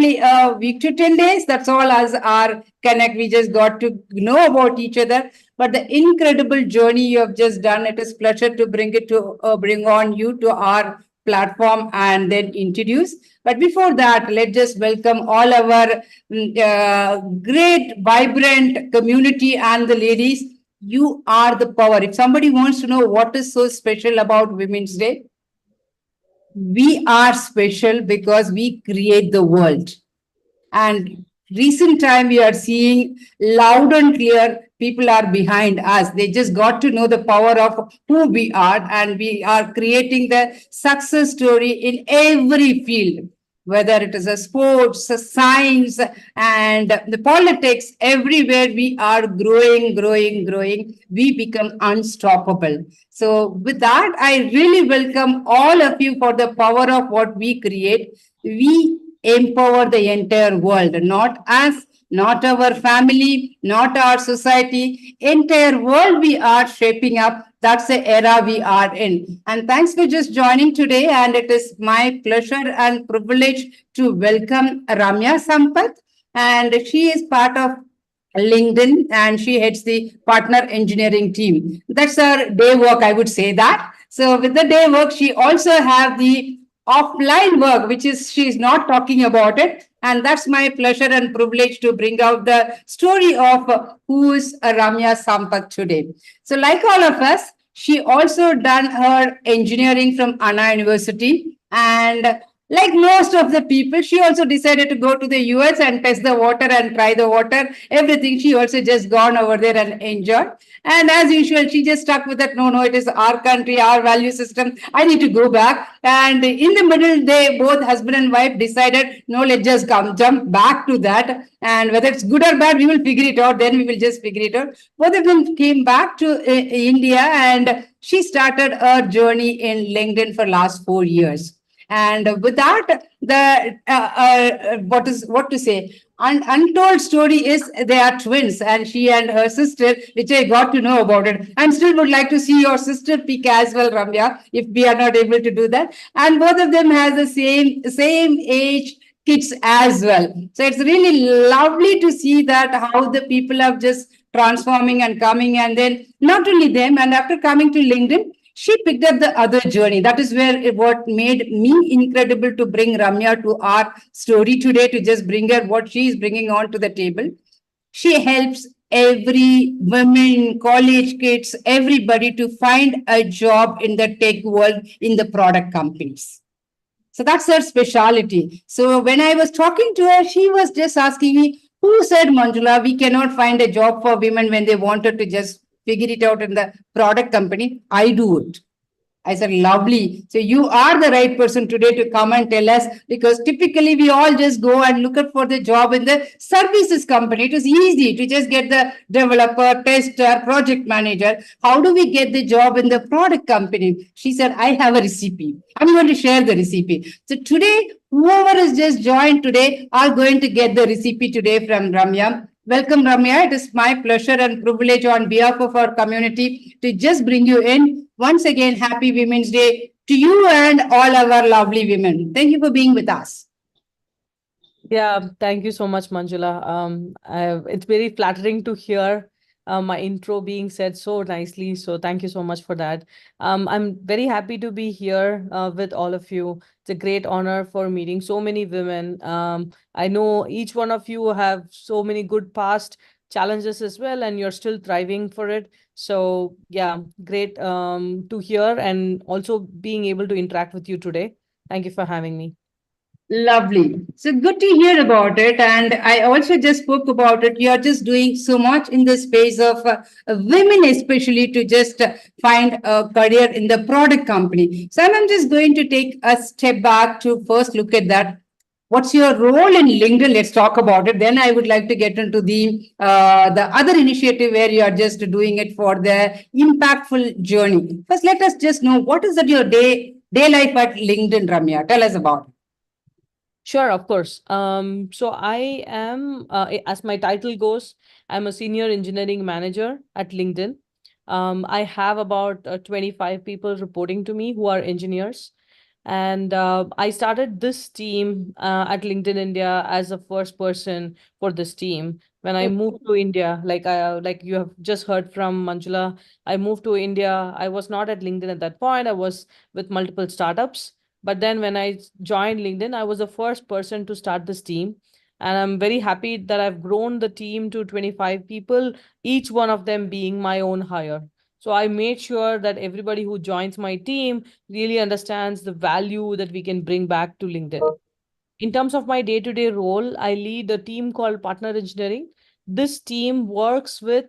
probably a week to 10 days. That's all as our connect. We just got to know about each other. But the incredible journey you have just done, it is pleasure to bring on you to our platform and then introduce. But before that, let's just welcome all our great, vibrant community and the ladies. You are the power. If somebody wants to know what is so special about Women's Day, we are special because we create the world. And recent time we are seeing loud and clear people are behind us. They just got to know the power of who we are, and we are creating the success story in every field, whether it is a sports, a science, and the politics. Everywhere we are growing, we become unstoppable. So with that, I really welcome all of you for the power of what we create. We empower the entire world, not us, not our family, not our society, entire world we are shaping up. That's the era we are in. And thanks for just joining today. And it is my pleasure and privilege to welcome Ramya Sampath. And she is part of LinkedIn and she heads the partner engineering team. That's her day work, I would say that. So with the day work, she also have the offline work, which is she's not talking about it. And that's my pleasure and privilege to bring out the story of who is Ramya Sampath today. So like all of us, she also done her engineering from Anna University. And like most of the people, she also decided to go to the US and test the water and try the water, everything. She also just gone over there and enjoyed. And as usual, she just stuck with that. No, no, it is our country, our value system. I need to go back. And in the middle, they both husband and wife decided, no, let's just jump back to that. And whether it's good or bad, we will figure it out. Then we will just figure it out. Both of them came back to India, and she started her journey in LinkedIn for last 4 years. And with that, the what to say? Untold story is they are twins, and she and her sister, which I got to know about it. And still would like to see your sister peak as well, Ramya, if we are not able to do that. And both of them has the same age kids as well. So it's really lovely to see that how the people are just transforming and coming, and then not only them, and after coming to LinkedIn, she picked up the other journey. That is where what made me incredible to bring Ramya to our story today, to just bring her what she is bringing on to the table. She helps every women, college kids, everybody to find a job in the tech world, in the product companies. So that's her specialty. So when I was talking to her, she was just asking me, who said, Manjula, we cannot find a job for women when they wanted to just figure it out in the product company? I do it. I said, lovely. So you are the right person today to come and tell us, because typically we all just go and look for the job in the services company. It is easy to just get the developer, tester, project manager. How do we get the job in the product company? She said, I have a recipe. I'm going to share the recipe. So today, whoever has just joined today are going to get the recipe today from Ramya. Welcome, Ramya. It is my pleasure and privilege on behalf of our community to just bring you in. Once again, happy Women's Day to you and all our lovely women. Thank you for being with us. Yeah, thank you so much, Manjula. It's very flattering to hear my intro being said so nicely. So thank you so much for that. I'm very happy to be here with all of you. It's a great honor for meeting so many women. I know each one of you have so many good past challenges as well, and you're still thriving for it. So yeah, great to hear, and also being able to interact with you today. Thank you for having me. Lovely. So good to hear about it. And I also just spoke about it. You're just doing so much in the space of women, especially to just find a career in the product company. So I'm just going to take a step back to first look at that. What's your role in LinkedIn? Let's talk about it. Then I would like to get into the other initiative where you are just doing it for the impactful journey. First, let us just know what is that your day life at LinkedIn, Ramya. Tell us about it. Sure, of course. So I am, as my title goes, I'm a senior engineering manager at LinkedIn. I have about 25 people reporting to me who are engineers. And I started this team at LinkedIn India as a first person for this team. When I moved to India, like you have just heard from Manjula, I moved to India. I was not at LinkedIn at that point. I was with multiple startups. But then when I joined LinkedIn, I was the first person to start this team. And I'm very happy that I've grown the team to 25 people, each one of them being my own hire. So I made sure that everybody who joins my team really understands the value that we can bring back to LinkedIn. In terms of my day-to-day role, I lead a team called Partner Engineering. This team works with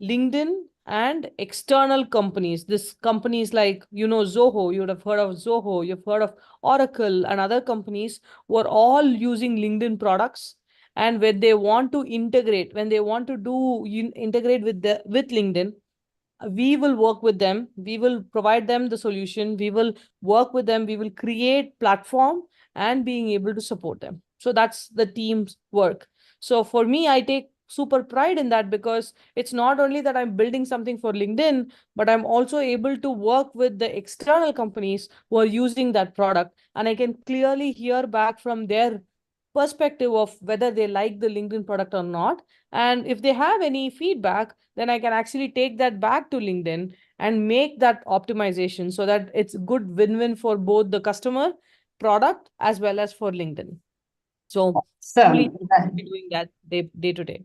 LinkedIn and external companies. This companies like, Zoho, you would have heard of Zoho, you've heard of Oracle and other companies who are all using LinkedIn products. And when they want to integrate, when they want to integrate with LinkedIn, we will work with them, we will provide them the solution, we will work with them, we will create platform and being able to support them. So that's the team's work. So for me, I take super pride in that, because it's not only that I'm building something for LinkedIn, but I'm also able to work with the external companies who are using that product, and I can clearly hear back from their perspective of whether they like the LinkedIn product or not. And if they have any feedback, then I can actually take that back to LinkedIn and make that optimization so that it's good win-win for both the customer, product, as well as for LinkedIn. So truly Awesome. doing that day to day.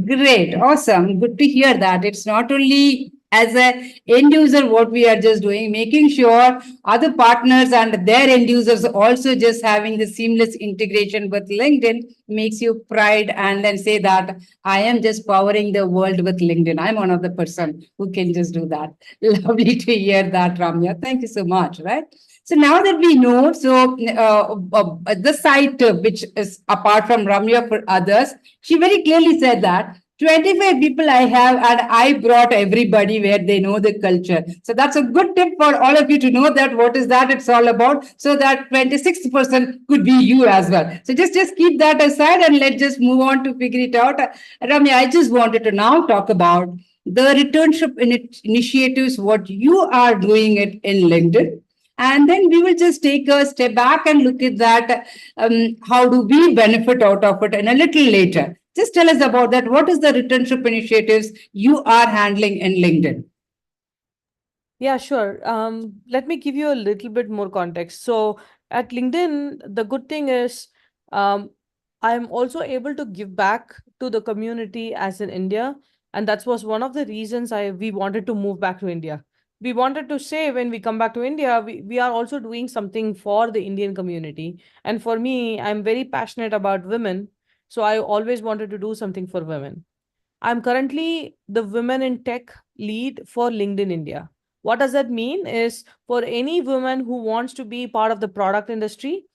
Great, awesome. Good to hear that. It's not only as a end user what we are just doing, making sure other partners and their end users also just having the seamless integration with LinkedIn makes you pride and then say that I am just powering the world with LinkedIn. I'm one of the person who can just do that. Lovely to hear that, Ramya. Thank you so much. Right. So now that we know, so the site which is apart from Ramya for others, she very clearly said that 25 people I have, and I brought everybody where they know the culture. So that's a good tip for all of you to know that what is that it's all about, so that 26% could be you as well. So just keep that aside and let's just move on to figure it out. Ramya, I just wanted to now talk about the returnship initiatives, what you are doing it in LinkedIn. And then we will just take a step back and look at that. How do we benefit out of it? And a little later, just tell us about that. What is the returnship initiatives you are handling in LinkedIn? Yeah, sure. Let me give you a little bit more context. So at LinkedIn, the good thing is um, I'm also able to give back to the community as in India. And that was one of the reasons we wanted to move back to India. We wanted to say when we come back to India, we are also doing something for the Indian community. And for me, I'm very passionate about women. So I always wanted to do something for women. I'm currently the Women in Tech lead for LinkedIn India. What does that mean is, for any woman who wants to be part of the product industry,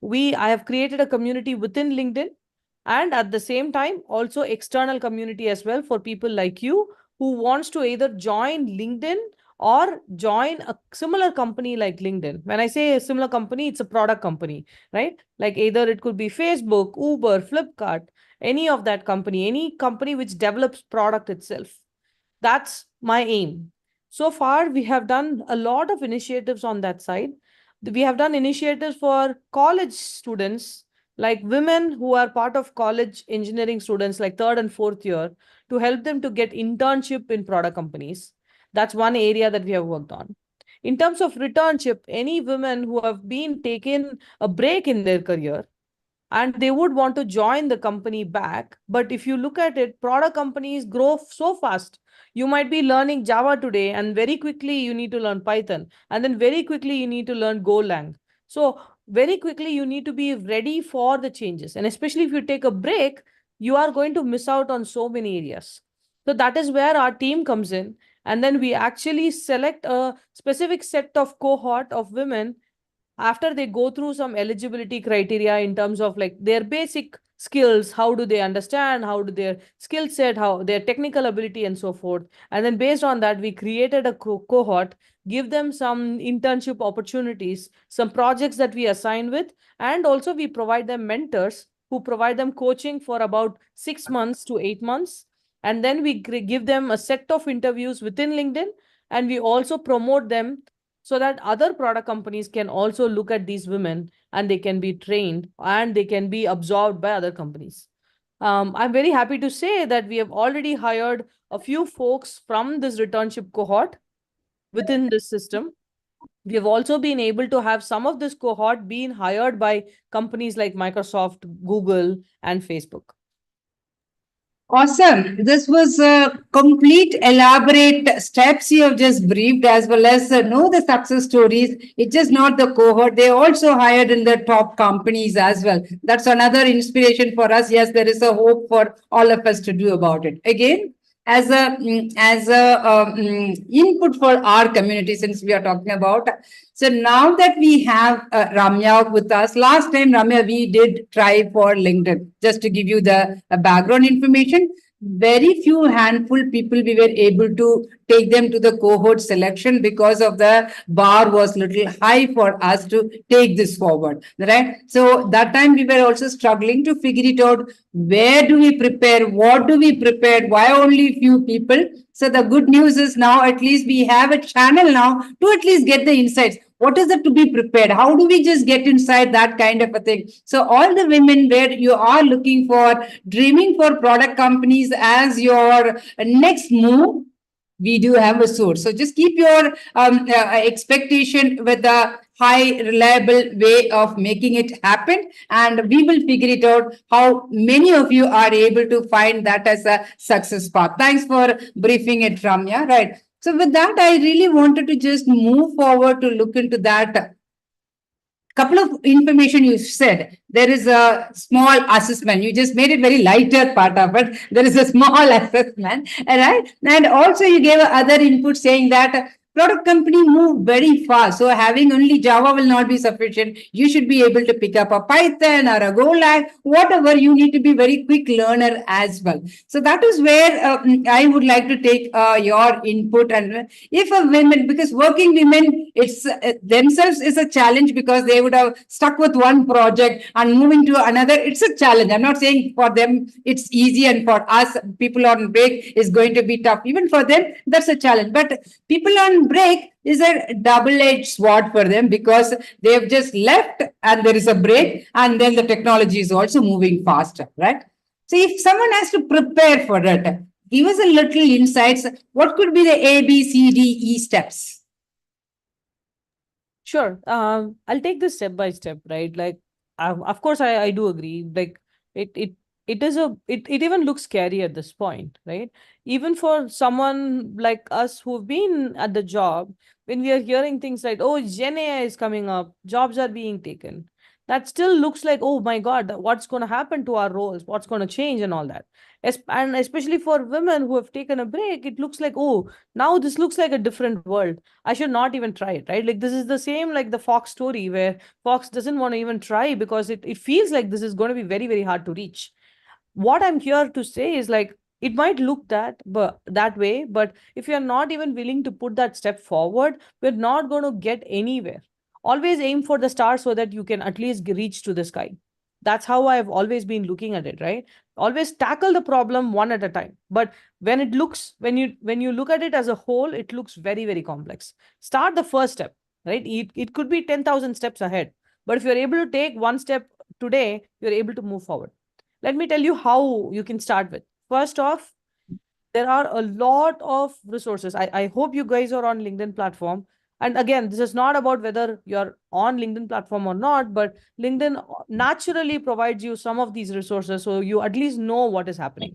I have created a community within LinkedIn, and at the same time also external community as well for people like you who wants to either join LinkedIn or join a similar company like LinkedIn. When I say a similar company, it's a product company, right? Like either it could be Facebook, Uber, Flipkart, any of that company, any company which develops product itself. That's my aim. So far, we have done a lot of initiatives on that side. We have done initiatives for college students, like women who are part of college engineering students, like third and fourth year, to help them to get internship in product companies. That's one area that we have worked on. In terms of returnship, any women who have been taken a break in their career, and they would want to join the company back. But if you look at it, product companies grow so fast. You might be learning Java today, and very quickly you need to learn Python, and then very quickly you need to learn Golang. So very quickly you need to be ready for the changes. And especially if you take a break, you are going to miss out on so many areas. So that is where our team comes in. And then we actually select a specific set of cohort of women after they go through some eligibility criteria in terms of like their basic skills, how do they understand, how do their skill set, how their technical ability, and so forth. And then based on that, we created a cohort, give them some internship opportunities, some projects that we assign with, and also we provide them mentors who provide them coaching for about 6 months to 8 months. And then we give them a set of interviews within LinkedIn, and we also promote them so that other product companies can also look at these women and they can be trained and they can be absorbed by other companies. I'm very happy to say that we have already hired a few folks from this returnship cohort within this system. We have also been able to have some of this cohort being hired by companies like Microsoft, Google, and Facebook. Awesome. This was a complete, elaborate steps you have just briefed, as well as know the success stories. It's just not the cohort. They also hired in the top companies as well. That's another inspiration for us. Yes, there is a hope for all of us to do about it. Again, as a input for our community, since we are talking about. So now that we have Ramya with us, last time Ramya we did try for LinkedIn. Just to give you the background information, very few handful people we were able to take them to the cohort selection because of the bar was little high for us to take this forward, right? So that time we were also struggling to figure it out. Where do we prepare? What do we prepare? Why only few people? So the good news is now at least we have a channel now to at least get the insights. What is it to be prepared? How do we just get inside that kind of a thing? So all the women where you are looking for, dreaming for product companies as your next move, we do have a source. So just keep your expectation with a high reliable way of making it happen, and we will figure it out how many of you are able to find that as a success path. Thanks for briefing it, Ramya. Right. So with that, I really wanted to just move forward to look into that couple of information you said. There is a small assessment. You just made it very lighter part of it. There is a small assessment, right? And also you gave other input saying that product company move very fast. So having only Java will not be sufficient. You should be able to pick up a Python or a Golang, whatever. You need to be very quick learner as well. So that is where I would like to take your input. And if a women, because working women, it's themselves is a challenge because they would have stuck with one project and moving to another. It's a challenge. I'm not saying for them it's easy, and for us, people on break is going to be tough. Even for them, that's a challenge. But people on break is a double-edged sword for them because they have just left and there is a break, and then the technology is also moving faster, right? So if someone has to prepare for it, give us a little insights. What could be the A, B, C, D, E steps? Sure. I'll take this step by step, right? Like, of course, I do agree. Like, it it it even looks scary at this point, right? Even for someone like us who've been at the job, when we are hearing things like, "Oh, Gen AI is coming up, jobs are being taken," that still looks like, "Oh my God, what's going to happen to our roles? What's going to change and all that?" And especially for women who have taken a break, it looks like, "Oh, now this looks like a different world. I should not even try it," right? Like this is the same like the Fox story where Fox doesn't want to even try because it feels like this is going to be very, very hard to reach. What I'm here to say is like it might look that way, but if you're not even willing to put that step forward, we're not going to get anywhere. Always aim for the star so that you can at least reach to the sky. That's how I've always been looking at it, right? Always tackle the problem one at a time. But when you look at it as a whole, it looks very, very complex. Start the first step, right? It could be 10,000 steps ahead. But if you're able to take one step today, you're able to move forward. Let me tell you how you can start with. First off, there are a lot of resources. I hope you guys are on LinkedIn platform. And again, this is not about whether you're on LinkedIn platform or not, but LinkedIn naturally provides you some of these resources so you at least know what is happening.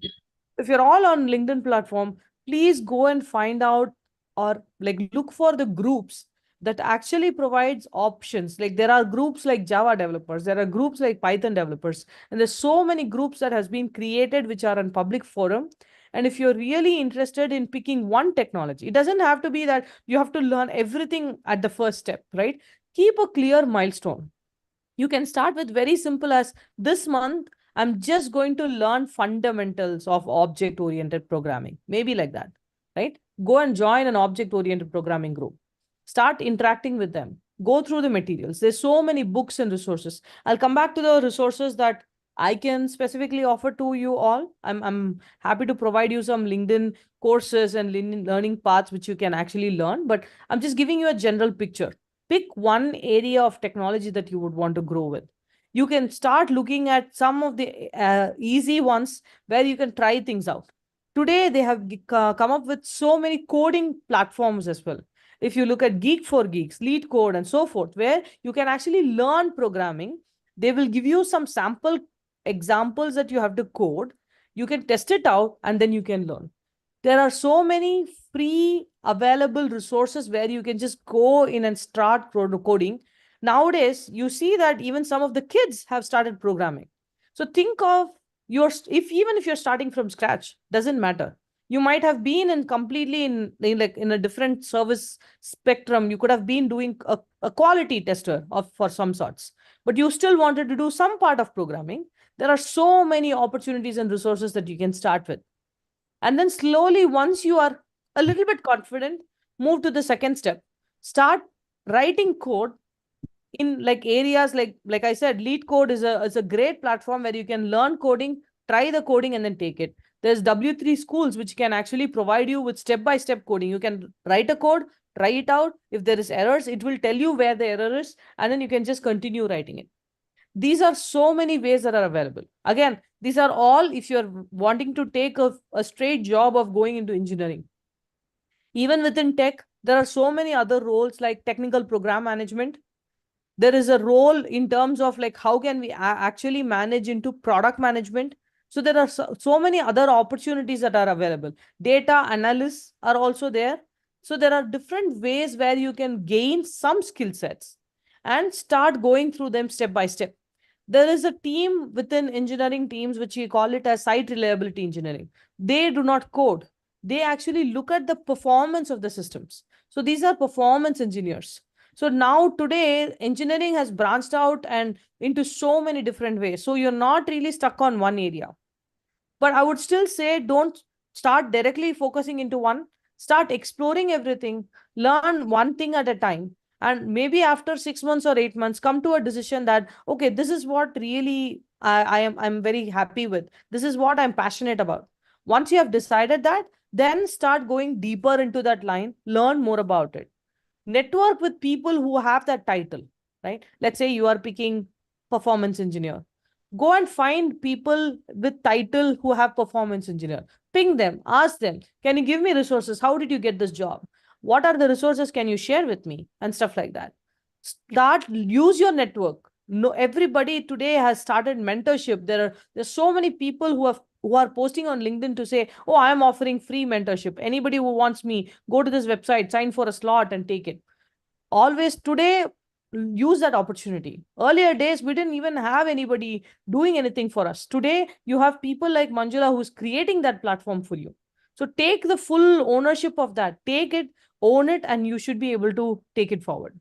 If you're all on LinkedIn platform, please go and find out or like look for the groups that actually provides options. Like there are groups like Java developers, there are groups like Python developers, and there's so many groups that has been created which are on public forum. And if you're really interested in picking one technology, it doesn't have to be that you have to learn everything at the first step, right? Keep a clear milestone. You can start with very simple as this month, I'm just going to learn fundamentals of object oriented programming. Maybe like that, right? Go and join an object oriented programming group. Start interacting with them. Go through the materials. There's so many books and resources. I'll come back to the resources that I can specifically offer to you all. I'm happy to provide you some LinkedIn courses and learning paths which you can actually learn. But I'm just giving you a general picture. Pick one area of technology that you would want to grow with. You can start looking at some of the easy ones where you can try things out. Today, they have come up with so many coding platforms as well. If you look at Geek for Geeks, Lead Code, and so forth, where you can actually learn programming, they will give you some sample examples that you have to code. You can test it out and then you can learn. There are so many free available resources where you can just go in and start coding. Nowadays, you see that even some of the kids have started programming. So think of if even if you're starting from scratch, doesn't matter. You might have been in completely in a different service spectrum. You could have been doing a quality tester of for some sorts, but you still wanted to do some part of programming. There are so many opportunities and resources that you can start with. And then slowly, once you are a little bit confident, move to the second step. Start writing code in like areas like I said, Lead Code is a great platform where you can learn coding, try the coding, and then take it. There's W3 schools which can actually provide you with step-by-step coding. You can write a code, try it out. If there is errors, it will tell you where the error is, and then you can just continue writing it. These are so many ways that are available. Again, these are all if you're wanting to take a straight job of going into engineering. Even within tech, there are so many other roles like technical program management. There is a role in terms of like how can we actually manage into product management. So there are so many other opportunities that are available. Data analysts are also there. So there are different ways where you can gain some skill sets and start going through them step by step. There is a team within engineering teams which we call it as site reliability engineering. They do not code. They actually look at the performance of the systems. So these are performance engineers. So now today, engineering has branched out and into so many different ways. So you're not really stuck on one area. But I would still say don't start directly focusing into one. Start exploring everything. Learn one thing at a time. And maybe after 6 months or 8 months, come to a decision that, okay, this is what really I'm very happy with. This is what I'm passionate about. Once you have decided that, then start going deeper into that line, learn more about it. Network with people who have that title, right? Let's say you are picking performance engineer. Go and find people with title who have performance engineer. Ping them, ask them, can you give me resources? How did you get this job? What are the resources can you share with me? And stuff like that. Start, use your network. No, everybody today has started mentorship. There's so many people who are posting on LinkedIn to say, oh, I'm offering free mentorship. Anybody who wants me, go to this website, sign for a slot and take it. Always today, use that opportunity. Earlier days, we didn't even have anybody doing anything for us. Today, you have people like Manjula who's creating that platform for you. So take the full ownership of that. Take it, own it, and you should be able to take it forward.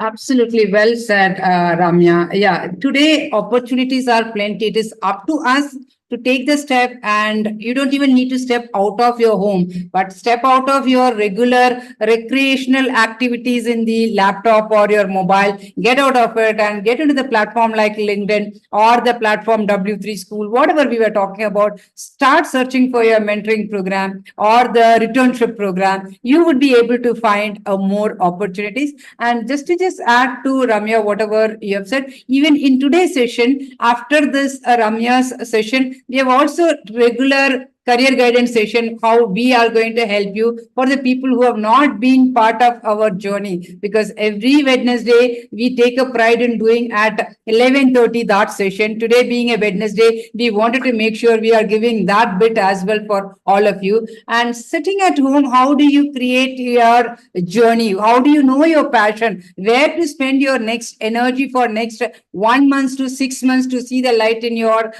Absolutely well said, Ramya. Yeah, today opportunities are plenty. It is up to us to take the step, and you don't even need to step out of your home, but step out of your regular recreational activities in the laptop or your mobile. Get out of it and get into the platform like LinkedIn or the platform W3 School, whatever we were talking about. Start searching for your mentoring program or the returnship program. You would be able to find more opportunities. And just add to Ramya, whatever you have said, even in today's session, after this Ramya's session, we have also regular career guidance session, how we are going to help you for the people who have not been part of our journey. Because every Wednesday, we take a pride in doing at 11:30 that session. Today being a Wednesday, we wanted to make sure we are giving that bit as well for all of you. And sitting at home, how do you create your journey? How do you know your passion? Where to spend your next energy for next 1 month to 6 months to see the light in your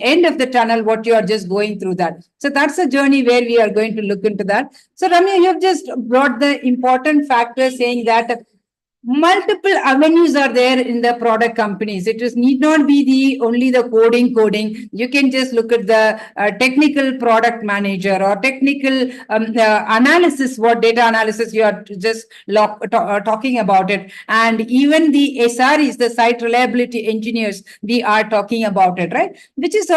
end of the tunnel, what you are just going through that. So that's a journey where we are going to look into that. So Ramya, you have just brought the important factor saying that multiple avenues are there in the product companies. It is need not be the only the coding. You can just look at the technical product manager or technical analysis, what data analysis you are just talking about it. And even the SREs, the site reliability engineers, we are talking about it, right? Which is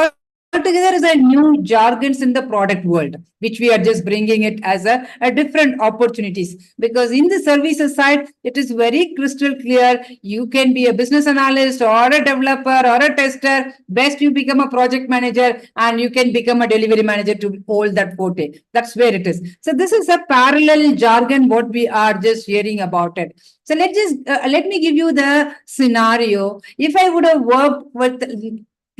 altogether is a new jargons in the product world, which we are just bringing it as a different opportunities. Because in the services side, it is very crystal clear. You can be a business analyst or a developer or a tester. Best you become a project manager and you can become a delivery manager to hold that forte. That's where it is. So this is a parallel jargon what we are just hearing about it. So let me give you the scenario. If I would have worked with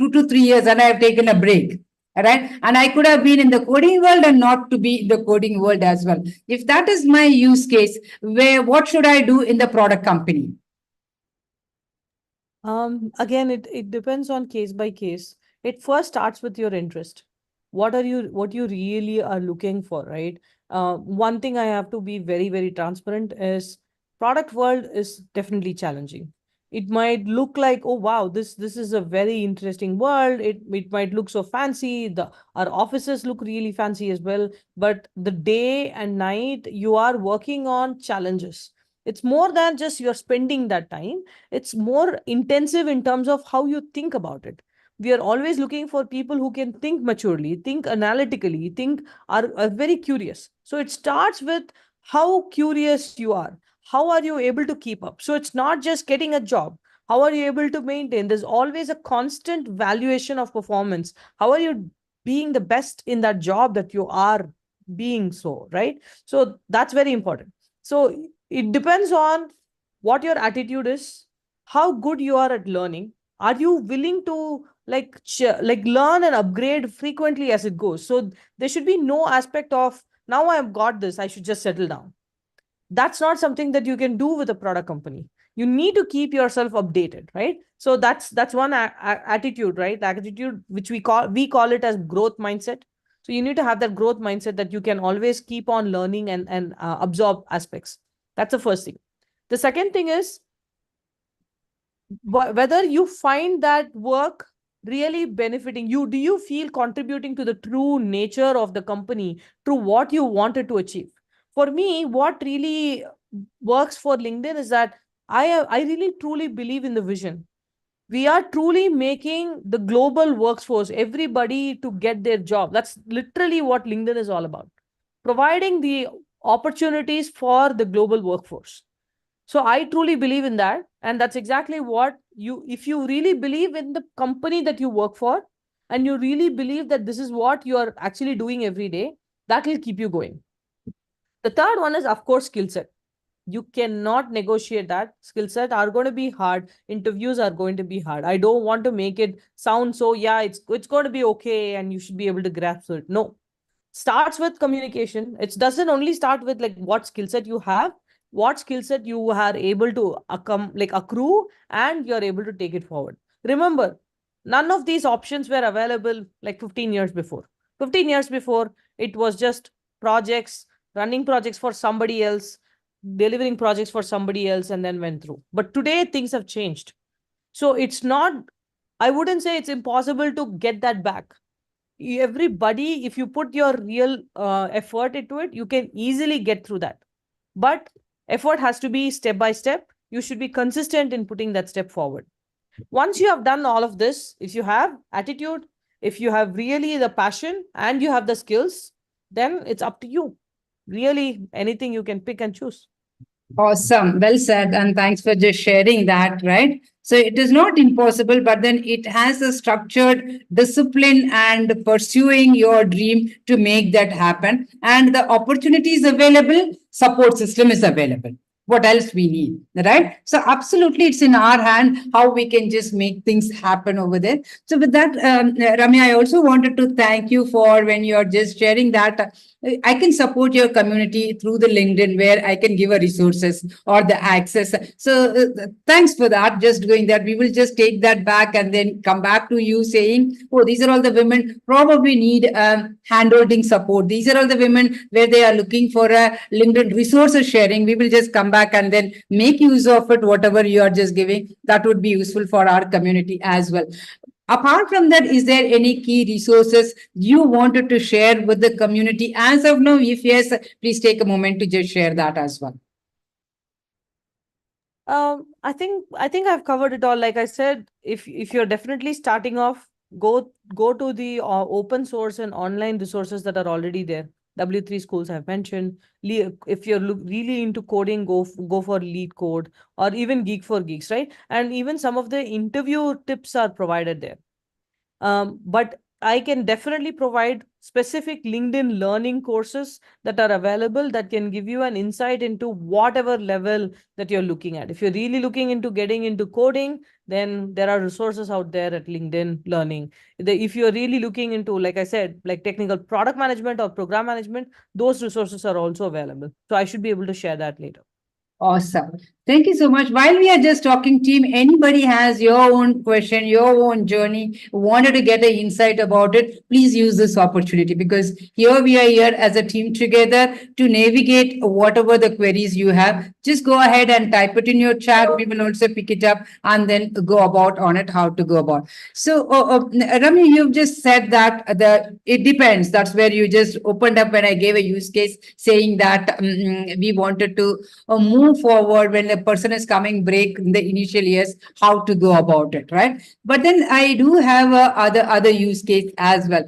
2 to 3 years and I have taken a break, right? And I could have been in the coding world and not to be in the coding world as well. If that is my use case, where what should I do in the product company? Again, it depends on case by case. It first starts with your interest. What you really are looking for, right? One thing I have to be very, very transparent is product world is definitely challenging. It might look like, oh wow, this is a very interesting world. It might look so fancy. Our offices look really fancy as well. But the day and night you are working on challenges. It's more than just you're spending that time. It's more intensive in terms of how you think about it. We are always looking for people who can think maturely, think analytically, are very curious. So it starts with how curious you are. How are you able to keep up? So it's not just getting a job. How are you able to maintain? There's always a constant valuation of performance. How are you being the best in that job that you are being, so right? So that's very important. So it depends on what your attitude is, how good you are at learning. Are you willing to like learn and upgrade frequently as it goes? So there should be no aspect of now I've got this, I should just settle down. That's not something that you can do with a product company. You need to keep yourself updated, right? So that's one attitude, right? The attitude which we call it as growth mindset. So you need to have that growth mindset that you can always keep on learning and absorb aspects. That's the first thing. The second thing is whether you find that work really benefiting you. Do you feel contributing to the true nature of the company, to what you wanted to achieve? For me, what really works for LinkedIn is that I really truly believe in the vision. We are truly making the global workforce, everybody to get their job. That's literally what LinkedIn is all about. Providing the opportunities for the global workforce. So I truly believe in that. And that's exactly what if you really believe in the company that you work for, and you really believe that this is what you're actually doing every day, that will keep you going. The third one is, of course, skill set. You cannot negotiate that. Skill set are going to be hard. Interviews are going to be hard. I don't want to make it sound so, yeah, it's going to be okay and you should be able to grasp it. No, starts with communication. It doesn't only start with like what skill set you have, what skill set you are able to accrue, and you're able to take it forward. Remember, none of these options were available like 15 years before. 15 years before, it was just projects, running projects for somebody else, delivering projects for somebody else, and then went through. But today, things have changed. So it's not, I wouldn't say it's impossible to get that back. Everybody, if you put your real effort into it, you can easily get through that. But effort has to be step by step. You should be consistent in putting that step forward. Once you have done all of this, if you have attitude, if you have really the passion and you have the skills, then it's up to you. Really, anything you can pick and choose. Awesome. Well said. And thanks for just sharing that, right? So it is not impossible, but then it has a structured discipline and pursuing your dream to make that happen. And the opportunities available, support system is available. What else we need, right? So absolutely, it's in our hand how we can just make things happen over there. So with that, Ramya, I also wanted to thank you for when you're just sharing that I can support your community through the LinkedIn where I can give a resources or the access. So thanks for that. Just doing that, we will just take that back and then come back to you saying, oh, these are all the women probably need hand-holding support. These are all the women where they are looking for a LinkedIn resources sharing. We will just come back and then make use of it, whatever you are just giving. That would be useful for our community as well. Apart from that, is there any key resources you wanted to share with the community as of now? If yes, please take a moment to just share that as well. I think I've covered it all. Like I said, if you're definitely starting off, go to the open source and online resources that are already there. W3 schools I've mentioned. If you're really into coding, go for Lead Code or even Geek for Geeks, right? And even some of the interview tips are provided there. But I can definitely provide specific LinkedIn learning courses that are available that can give you an insight into whatever level that you're looking at. If you're really looking into getting into coding, then there are resources out there at LinkedIn Learning. If you're really looking into, like I said, like technical product management or program management, those resources are also available. So I should be able to share that later. Awesome. Thank you so much. While we are just talking, team, anybody has your own question, your own journey, wanted to get an insight about it, please use this opportunity because here we are here as a team together to navigate whatever the queries you have. Just go ahead and type it in your chat. We will also pick it up and then go about on it, how to go about. So, Rami, you've just said that it depends. That's where you just opened up when I gave a use case saying that we wanted to move forward when a person is coming break in the initial years, how to go about it, right? But then I do have a other use case as well.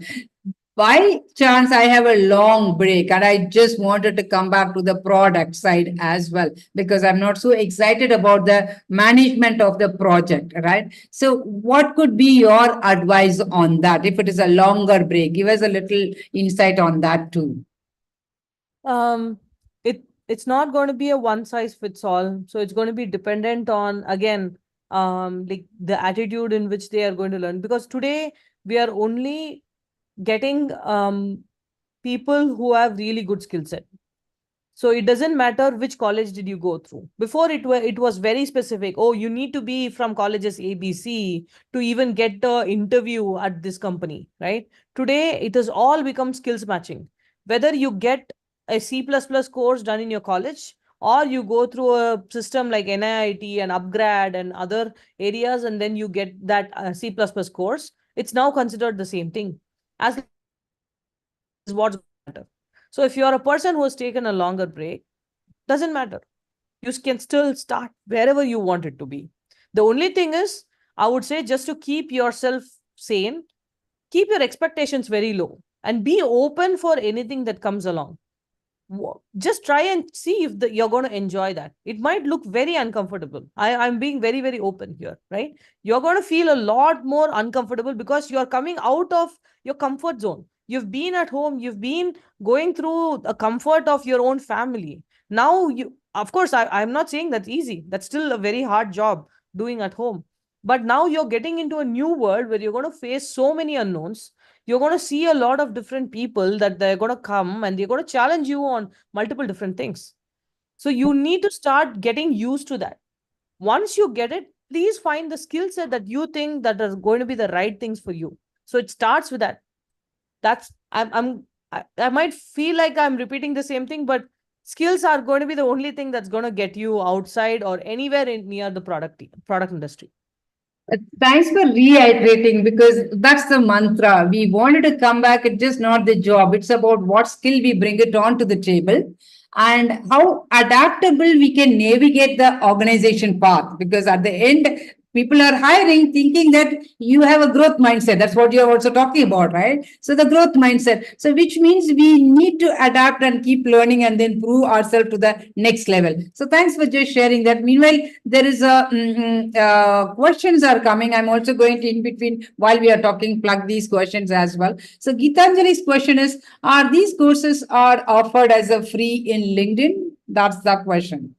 By chance, I have a long break and I just wanted to come back to the product side as well because I'm not so excited about the management of the project, right? So, what could be your advice on that if it is a longer break? Give us a little insight on that too. Um, it's not going to be a one size fits all. So it's going to be dependent on, again, like the attitude in which they are going to learn. Because today we are only getting people who have really good skill set. So it doesn't matter which college did you go through. Before it was very specific. Oh, you need to be from colleges ABC to even get the interview at this company, right? Today it has all become skills matching. Whether you get a C++ course done in your college or you go through a system like NIIT and Upgrad and other areas and then you get that C++ course, it's now considered the same thing. As long as your skill set matches is what's going to matter. So if you're a person who has taken a longer break, doesn't matter. You can still start wherever you want it to be. The only thing is, I would say, just to keep yourself sane, keep your expectations very low and be open for anything that comes along. Just try and see if you're going to enjoy that. It might look very uncomfortable. I'm being very, very open here, right? You're going to feel a lot more uncomfortable because you're coming out of your comfort zone. You've been at home, you've been going through the comfort of your own family. Now, of course, I'm not saying that's easy. That's still a very hard job doing at home. But now you're getting into a new world where you're going to face so many unknowns. You're going to see a lot of different people that they're going to come and they're going to challenge you on multiple different things. So you need to start getting used to that. Once you get it, please find the skill set that you think that are going to be the right things for you. So it starts with that. That's I might feel like I'm repeating the same thing, but skills are going to be the only thing that's going to get you outside or anywhere near the product industry. Thanks for reiterating because that's the mantra. We wanted to come back. It's just not the job. It's about what skill we bring it on to the table and how adaptable we can navigate the organization path. Because at the end, people are hiring thinking that you have a growth mindset. That's what you're also talking about, right? So the growth mindset. So which means we need to adapt and keep learning and then prove ourselves to the next level. So thanks for just sharing that. Meanwhile, there is a questions are coming. I'm also going to in between while we are talking plug these questions as well. So Gitanjali's question is: are these courses are offered as a free in LinkedIn? That's the question.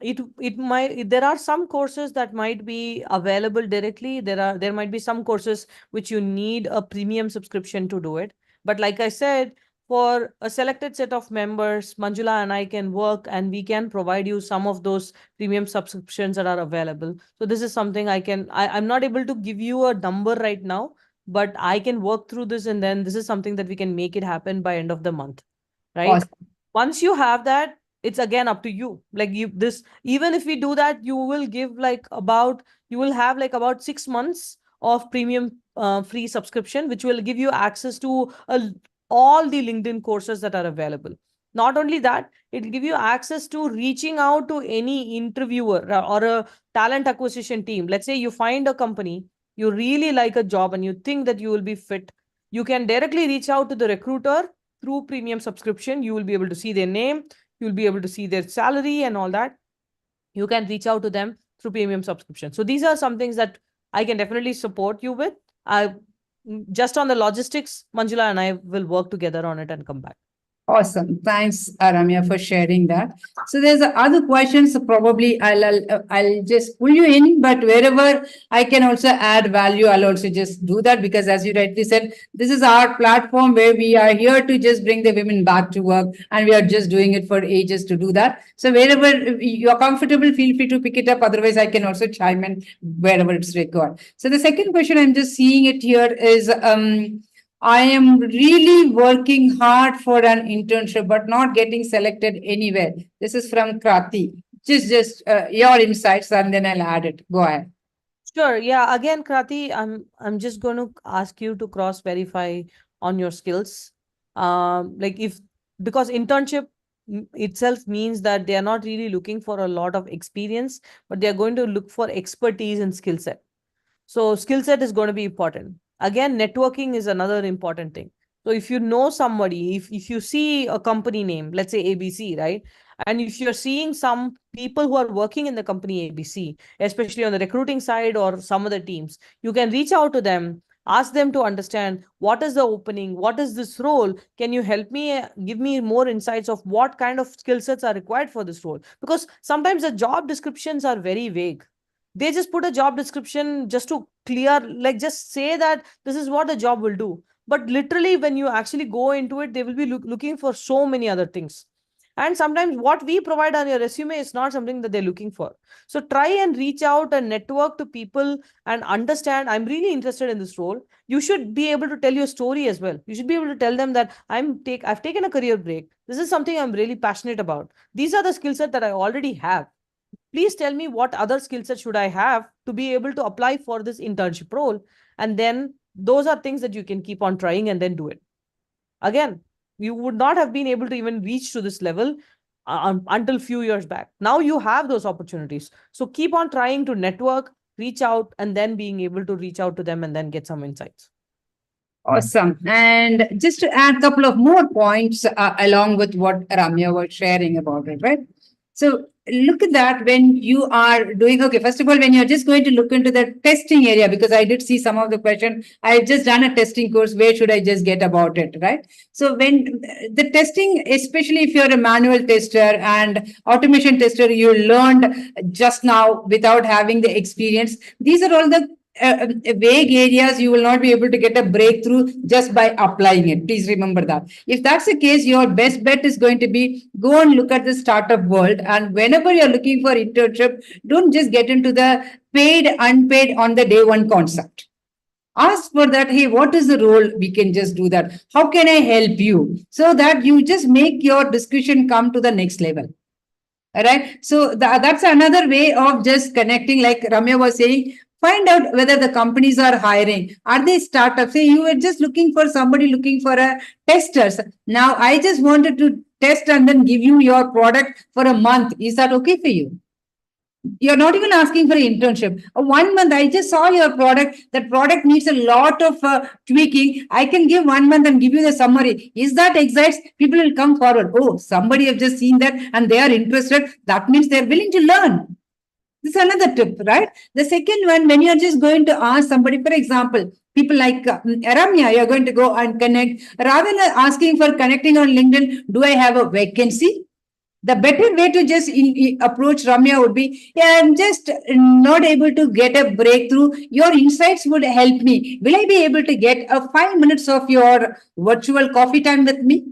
It might, there are some courses that might be available directly. There might be some courses which you need a premium subscription to do it. But like I said, for a selected set of members, Manjula and I can work and we can provide you some of those premium subscriptions that are available. So this is something I'm not able to give you a number right now, but I can work through this, and then this is something that we can make it happen by end of the month, right? Awesome. Once you have that, it's again up to you. Like you this even if we do that, you will have like about 6 months of premium free subscription, which will give you access to all the LinkedIn courses that are available. Not only that, it will give you access to reaching out to any interviewer or a talent acquisition team. Let's say you find a company, you really like a job and you think that you will be fit, you can directly reach out to the recruiter through premium subscription. You will be able to see their name, you'll be able to see their salary and all that. You can reach out to them through premium subscription. So these are some things that I can definitely support you with. I just on the logistics, Manjula and I will work together on it and come back. Awesome. Thanks, Ramya, for sharing that. So there's other questions. So probably I'll just pull you in, but wherever I can also add value, I'll also just do that, because as you rightly said, this is our platform where we are here to just bring the women back to work, and we are just doing it for ages to do that. So wherever you're comfortable, feel free to pick it up. Otherwise, I can also chime in wherever it's required. So the second question, I'm just seeing it here, is I am really working hard for an internship, but not getting selected anywhere. This is from Krati. Just your insights, and then I'll add it. Go ahead. Sure. Yeah. Again, Krati, I'm just going to ask you to cross verify on your skills. Like if because internship itself means that they are not really looking for a lot of experience, but they are going to look for expertise and skill set. So skill set is going to be important. Again, networking is another important thing. So if you know somebody, if you see a company name, let's say ABC, right? And if you're seeing some people who are working in the company ABC, especially on the recruiting side or some other teams, you can reach out to them, ask them to understand what is the opening, what is this role, can you help me, give me more insights of what kind of skill sets are required for this role, because sometimes the job descriptions are very vague. They just put a job description just to clear, like just say that this is what the job will do, but literally when you actually go into it, they will be looking for so many other things. And sometimes what we provide on your resume is not something that they're looking for. So try and reach out and network to people and understand, I'm really interested in this role. You should be able to tell your story as well. You should be able to tell them that I've taken a career break, this is something I'm really passionate about, these are the skill set that I already have, please tell me what other skill set should I have to be able to apply for this internship role. And then those are things that you can keep on trying and then do it. Again, you would not have been able to even reach to this level until few years back. Now you have those opportunities. So keep on trying to network, reach out, and then being able to reach out to them and then get some insights. Awesome. And just to add a couple of more points along with what Ramya was sharing about it, right? So look at that when you are doing, okay, first of all, when you're just going to look into the testing area, because I did see some of the question, I've just done a testing course, where should I just get about it, right? So when the testing, especially if you're a manual tester and automation tester, you learned just now without having the experience, these are all the vague areas. You will not be able to get a breakthrough just by applying it. Please remember that. If that's the case, your best bet is going to be go and look at the startup world. And whenever you're looking for internship, don't just get into the paid, unpaid on the day one concept. Ask for that. Hey, what is the role? We can just do that. How can I help you? So that you just make your discussion come to the next level. All right. So that's another way of just connecting. Like Ramya was saying, find out whether the companies are hiring. Are they startups? Say you were just looking for somebody looking for a testers. Now I just wanted to test and then give you your product for a month. Is that okay for you? You're not even asking for an internship. 1 month, I just saw your product. That product needs a lot of tweaking. I can give 1 month and give you the summary. Is that excites? People will come forward. Oh, somebody have just seen that and they are interested. That means they're willing to learn. This is another tip, right? The second one, when you're just going to ask somebody, for example, people like Ramya, you're going to go and connect. Rather than asking for connecting on LinkedIn, do I have a vacancy? The better way to just approach Ramya would be, yeah, I'm just not able to get a breakthrough. Your insights would help me. Will I be able to get a 5 minutes of your virtual coffee time with me?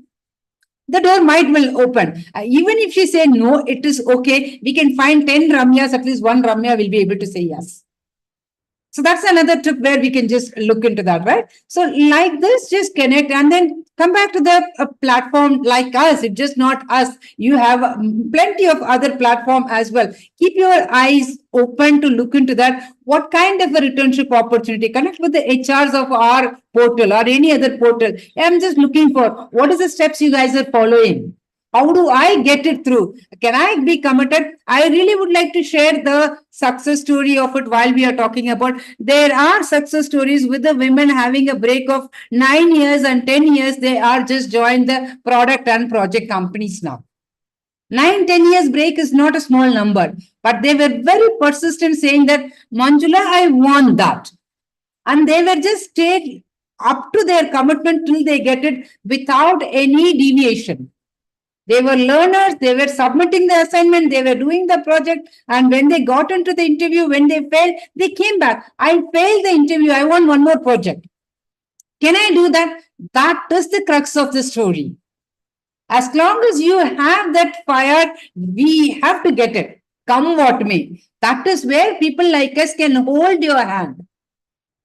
the door might will open. Even if she say no, it is okay. We can find 10 Ramyas, at least one Ramya will be able to say yes. So that's another tip where we can just look into that, right? So like this, just connect and then come back to the platform like us. It's just not us. You have plenty of other platform as well. Keep your eyes open to look into that. What kind of a returnship opportunity? Connect with the HRs of our portal or any other portal. I'm just looking for what is the steps you guys are following. How do I get it through? Can I be committed? I really would like to share the success story of it while we are talking about. There are success stories with the women having a break of 9 years and 10 years. They are just joined the product and project companies now. 9, 10 years break is not a small number, but they were very persistent saying that, Manjula, I want that. And they were just stayed up to their commitment till they get it without any deviation. They were learners, they were submitting the assignment, they were doing the project, and when they got into the interview, when they failed, they came back. I failed the interview, I want one more project. Can I do that? That is the crux of the story. As long as you have that fire, we have to get it. Come what may. That is where people like us can hold your hand.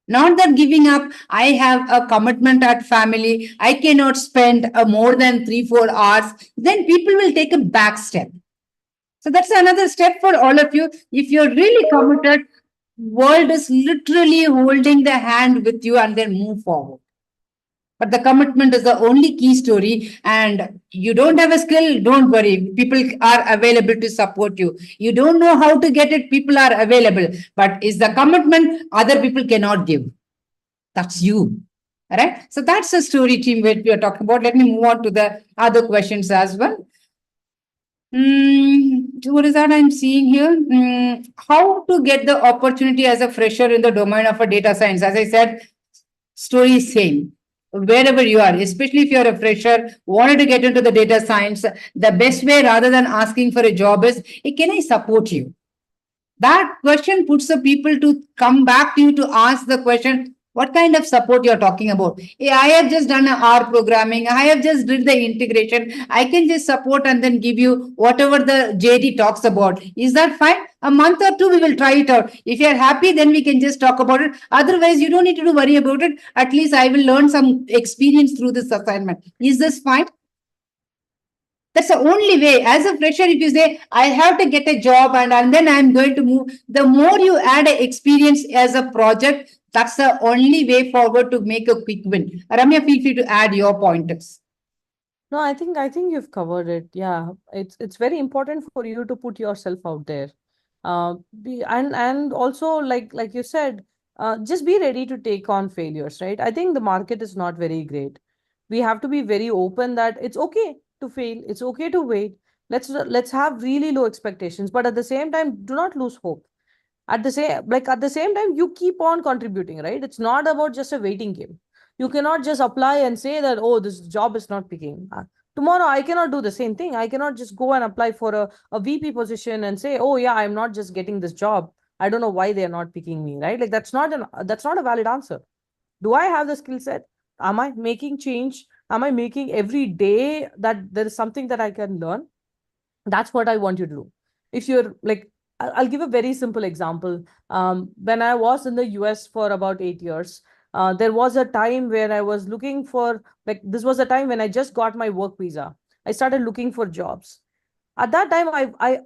Not that giving up, I have a commitment at family, I cannot spend more than 3 4 hours, then people will take a back step. So that's another step for all of you. If you're really committed, world is literally holding the hand with you and then move forward. But the commitment is the only key story. And you don't have a skill, don't worry. People are available to support you. You don't know how to get it, people are available. But is the commitment other people cannot give. That's you. All right. So that's the story team that we are talking about. Let me move on to the other questions as well. What is that I'm seeing here? How to get the opportunity as a fresher in the domain of a data science? As I said, story is same. Wherever you are, especially if you're a fresher, wanted to get into the data science, the best way rather than asking for a job is, hey, can I support you? That question puts the people to come back to you to ask the question, what kind of support you're talking about? Hey, I have just done a R programming, I have just did the integration, I can just support and then give you whatever the JD talks about. Is that fine? A month or two we will try it out. If you're happy, then we can just talk about it. Otherwise, you don't need to worry about it. At least I will learn some experience through this assignment. Is this fine? That's the only way. As a fresher, if you say, I have to get a job and then I'm going to move, the more you add a experience as a project, that's the only way forward to make a quick win. Ramya, feel free to add your pointers. No, I think you've covered it. Yeah, it's very important for you to put yourself out there. And also like you said, just be ready to take on failures, right? I think the market is not very great. We have to be very open that it's okay to fail. It's okay to wait. Let's have really low expectations, but at the same time, do not lose hope. At the same time, you keep on contributing, right? It's not about just a waiting game. You cannot just apply and say that, oh, this job is not picking. Tomorrow I cannot do the same thing. I cannot just go and apply for a VP position and say, oh yeah, I'm not just getting this job. I don't know why they're not picking me, right? Like that's not a valid answer. Do I have the skill set? Am I making change? Am I making every day that there is something that I can learn? That's what I want you to do. If you're like, I'll give a very simple example. When I was in the US for about 8 years, there was a time where I was looking for, like, this was a time when I just got my work visa. I started looking for jobs. At that time,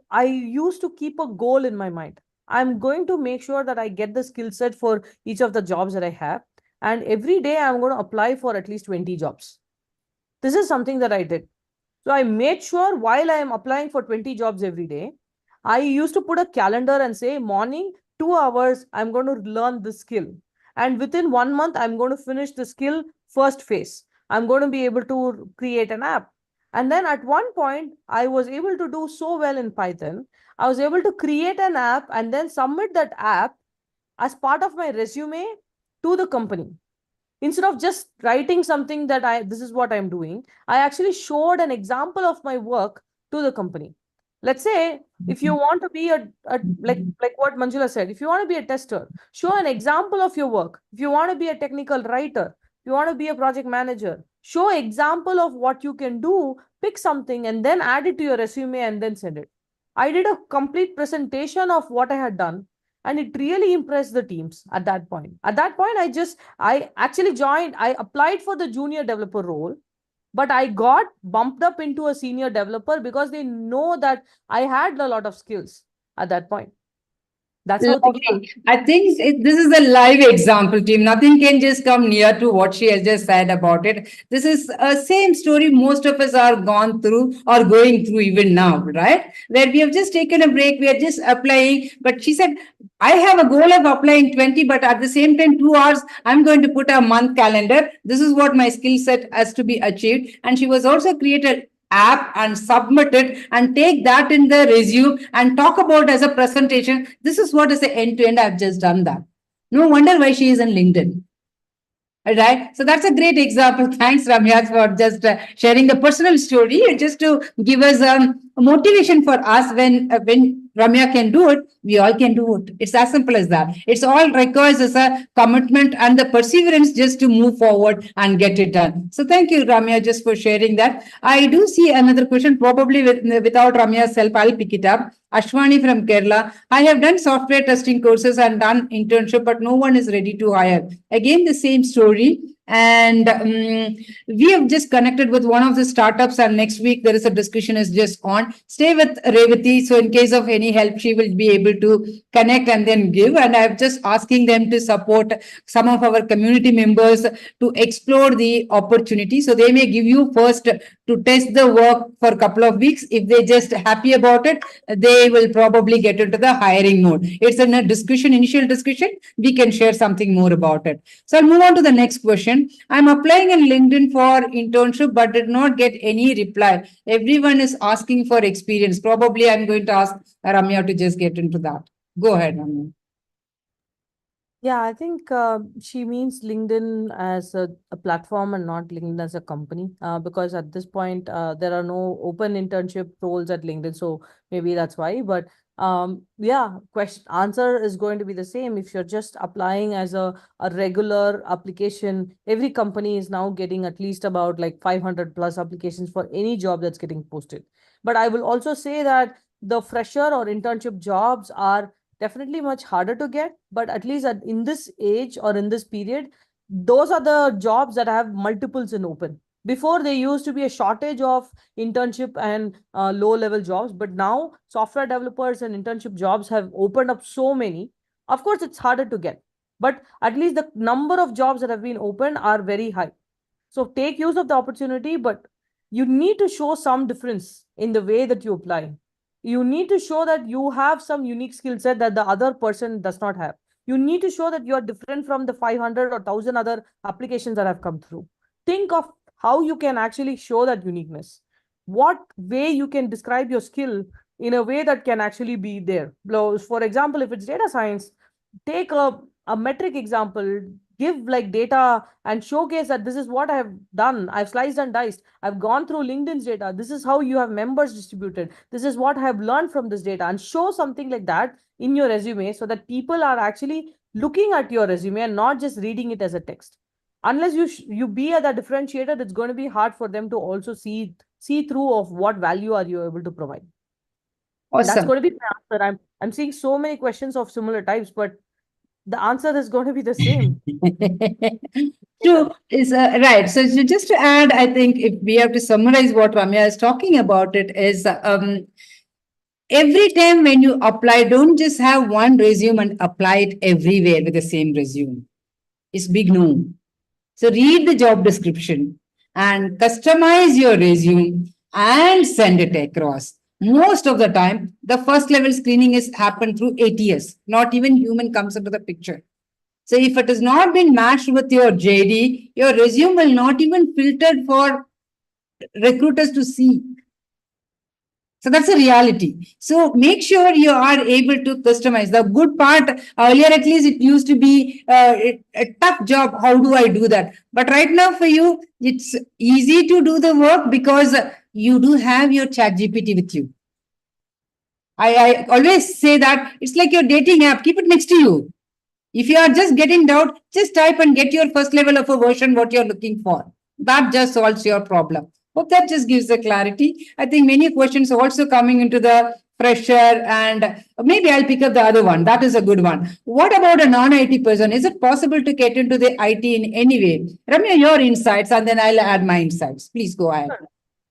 I used to keep a goal in my mind. I'm going to make sure that I get the skill set for each of the jobs that I have. And every day I'm going to apply for at least 20 jobs. This is something that I did. So I made sure while I am applying for 20 jobs every day, I used to put a calendar and say, morning, 2 hours, I'm going to learn this skill. And within 1 month, I'm going to finish the skill first phase. I'm going to be able to create an app. And then at one point, I was able to do so well in Python. I was able to create an app and then submit that app as part of my resume to the company. Instead of just writing something that this is what I'm doing, I actually showed an example of my work to the company. Let's say if you want to be a like what Manjula said, if you want to be a tester, show an example of your work. If you want to be a technical writer, you want to be a project manager, show example of what you can do, pick something and then add it to your resume and then send it. I did a complete presentation of what I had done, and it really impressed the teams at that point. At that point, I actually joined, I applied for the junior developer role, but I got bumped up into a senior developer because they know that I had a lot of skills at that point. That's how things are. Lovely. I think this is a live example, team. Nothing can just come near to what she has just said about it. This is a same story most of us are gone through or going through even now, right? Where we have just taken a break, we are just applying. But she said, I have a goal of applying 20, but at the same time, 2 hours, I'm going to put a month calendar. This is what my skill set has to be achieved. And she was also created app and submit it and take that in the resume and talk about as a presentation. This is what is the end to end. I've just done that. No wonder why she is in LinkedIn. All right. So that's a great example. Thanks, Ramya, for just sharing the personal story, just to give us motivation for us when Ramya can do it, we all can do it. It's as simple as that. It's all requires as a commitment and the perseverance just to move forward and get it done. So thank you, Ramya, just for sharing that. I do see another question, probably without Ramya's help, I'll pick it up. Ashwani from Kerala. I have done software testing courses and done internship, but no one is ready to hire. Again, the same story. And we have just connected with one of the startups, and next week there is a discussion is just on. Stay with Revati, so in case of any help, she will be able to connect and then give. And I'm just asking them to support some of our community members to explore the opportunity. So they may give you first to test the work for a couple of weeks. If they just happy about it, they will probably get into the hiring mode. It's in a discussion, initial discussion. We can share something more about it. So I'll move on to the next question. I'm applying in LinkedIn for internship, but did not get any reply. Everyone is asking for experience. Probably I'm going to ask Ramya to just get into that. Go ahead, Ramya. Yeah, I think she means LinkedIn as a platform and not LinkedIn as a company. Because at this point, there are no open internship roles at LinkedIn, so maybe that's why. But yeah, question answer is going to be the same. If you're just applying as a regular application, every company is now getting at least about like 500 plus applications for any job that's getting posted. But I will also say that the fresher or internship jobs are definitely much harder to get, but at least in this age or in this period, those are the jobs that have multiples in open. Before, there used to be a shortage of internship and low level jobs, but now software developers and internship jobs have opened up so many. Of course, it's harder to get, but at least the number of jobs that have been opened are very high. So take use of the opportunity, but you need to show some difference in the way that you apply. You need to show that you have some unique skill set that the other person does not have. You need to show that you are different from the 500 or 1000 other applications that have come through. Think of how you can actually show that uniqueness. What way you can describe your skill in a way that can actually be there. For example, if it's data science, take a metric example, give like data and showcase that this is what I have done. I've sliced and diced. I've gone through LinkedIn's data. This is how you have members distributed. This is what I have learned from this data, and show something like that in your resume so that people are actually looking at your resume and not just reading it as a text. Unless you be at that differentiator, it's going to be hard for them to also see through of what value are you able to provide. That's Awesome. going to be my answer. I'm seeing so many questions of similar types, but the answer is going to be the same. True is right. So just to add, I think if we have to summarize what Ramya is talking about, it is every time when you apply, don't just have one resume and apply it everywhere with the same resume. It's big no. So read the job description and customize your resume and send it across. Most of the time, the first level screening is happened through ATS. Not even human comes into the picture. So if it has not been matched with your JD, your resume will not even filtered for recruiters to see. So that's a reality. So make sure you are able to customize. The good part earlier, at least it used to be a tough job. How do I do that? But right now for you, it's easy to do the work because you do have your chat GPT with you. I always say that it's like your dating app. Keep it next to you. If you are just getting doubt, just type and get your first level of a version what you're looking for. That just solves your problem. Hope that just gives the clarity. I think many questions also coming into the fresher, and maybe I'll pick up the other one. That is a good one. What about a non-IT person? Is it possible to get into the IT in any way? Ramya, your insights, and then I'll add my insights. Please go ahead. Sure.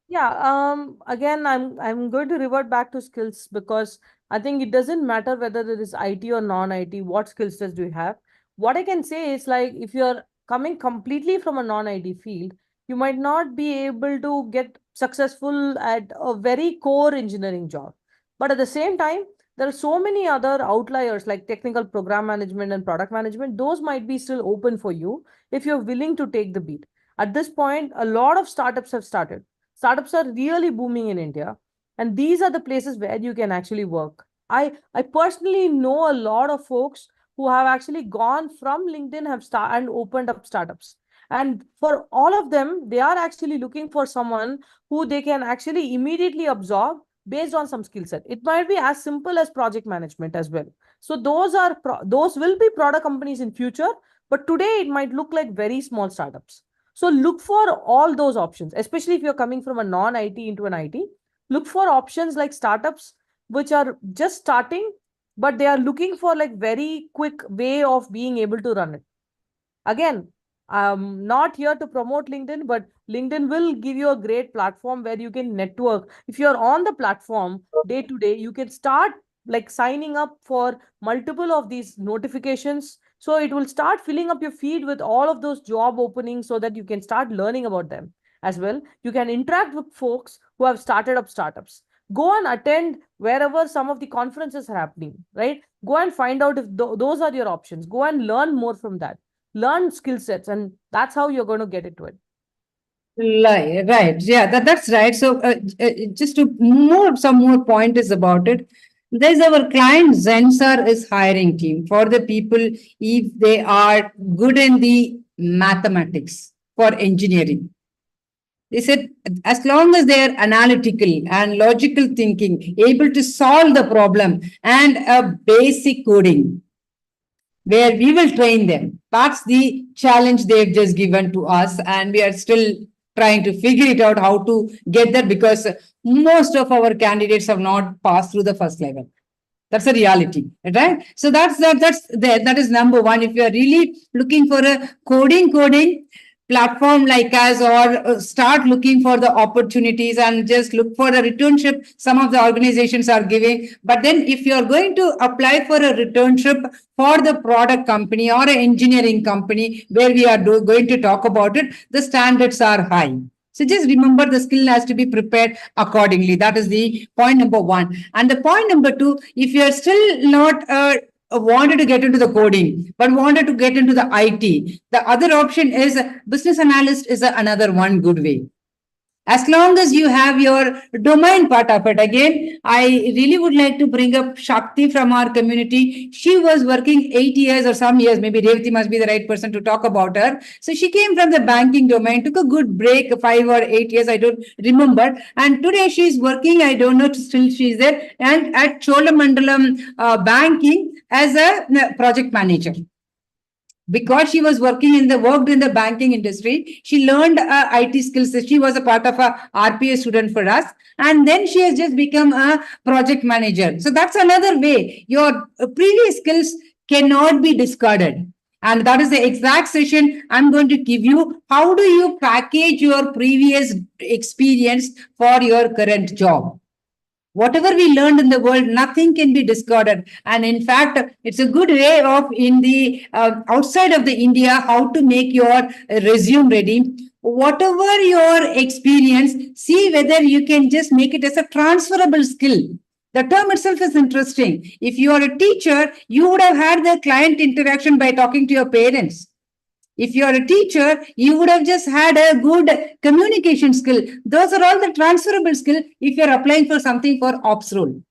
Yeah, again, I'm going to revert back to skills because I think it doesn't matter whether it is IT or non-IT, what skill sets do you have. What I can say is like if you're coming completely from a non-IT field, you might not be able to get successful at a very core engineering job. But at the same time, there are so many other outliers like technical program management and product management. Those might be still open for you if you're willing to take the beat. At this point, a lot of startups have started. Startups are really booming in India, and these are the places where you can actually work. I personally know a lot of folks who have actually gone from LinkedIn have and opened up startups. And for all of them, they are actually looking for someone who they can actually immediately absorb based on some skill set. It might be as simple as project management as well. So those will be product companies in future, but today it might look like very small startups. So look for all those options, especially if you're coming from a non-IT into an IT. Look for options like startups which are just starting, but they are looking for like very quick way of being able to run it. Again, I'm not here to promote LinkedIn, but LinkedIn will give you a great platform where you can network. If you're on the platform day to day, you can start like signing up for multiple of these notifications. So it will start filling up your feed with all of those job openings so that you can start learning about them as well. You can interact with folks who have started up startups. Go and attend wherever some of the conferences are happening, right? Go and find out if those are your options. Go and learn more from that, learn skill sets, and that's how you're going to get into it. Right. Yeah, that's right. So, just to more, some more pointers about it. There's our client Zensar is hiring team for the people if they are good in the mathematics for engineering. They said as long as they are analytical and logical thinking, able to solve the problem and a basic coding, where we will train them. That's the challenge they've just given to us, and we are still trying to figure it out how to get that because most of our candidates have not passed through the first level. That's a reality, right? So that's there. That is number one. If you are really looking for a coding platform like us, or start looking for the opportunities and just look for a returnship, some of the organizations are giving. But then, if you are going to apply for a returnship for the product company or an engineering company where we are going to talk about it, the standards are high. So just remember the skill has to be prepared accordingly. That is the point number one. And the point number two, if you are still not wanted to get into the coding, but wanted to get into the IT, the other option is business analyst is another one good way. As long as you have your domain part of it. Again, I really would like to bring up Shakti from our community. She was working 8 years or some years, maybe Revati must be the right person to talk about her. So she came from the banking domain, took a good break, 5 or 8 years, I don't remember, and today she's working, I don't know, still she's there, and at Cholamandalam banking as a project manager. Because she was worked in the banking industry, she learned IT skills. She was a part of a RPA student for us, and then she has just become a project manager. So that's another way. Your previous skills cannot be discarded. And that is the exact session I'm going to give you. How do you package your previous experience for your current job? Whatever we learned in the world, nothing can be discarded. And in fact, it's a good way of in the outside of the India, how to make your resume ready. Whatever your experience, see whether you can just make it as a transferable skill. The term itself is interesting. If you are a teacher, you would have had the client interaction by talking to your parents. If you are a teacher, you would have just had a good communication skill. Those are all the transferable skill if you're applying for something for ops role.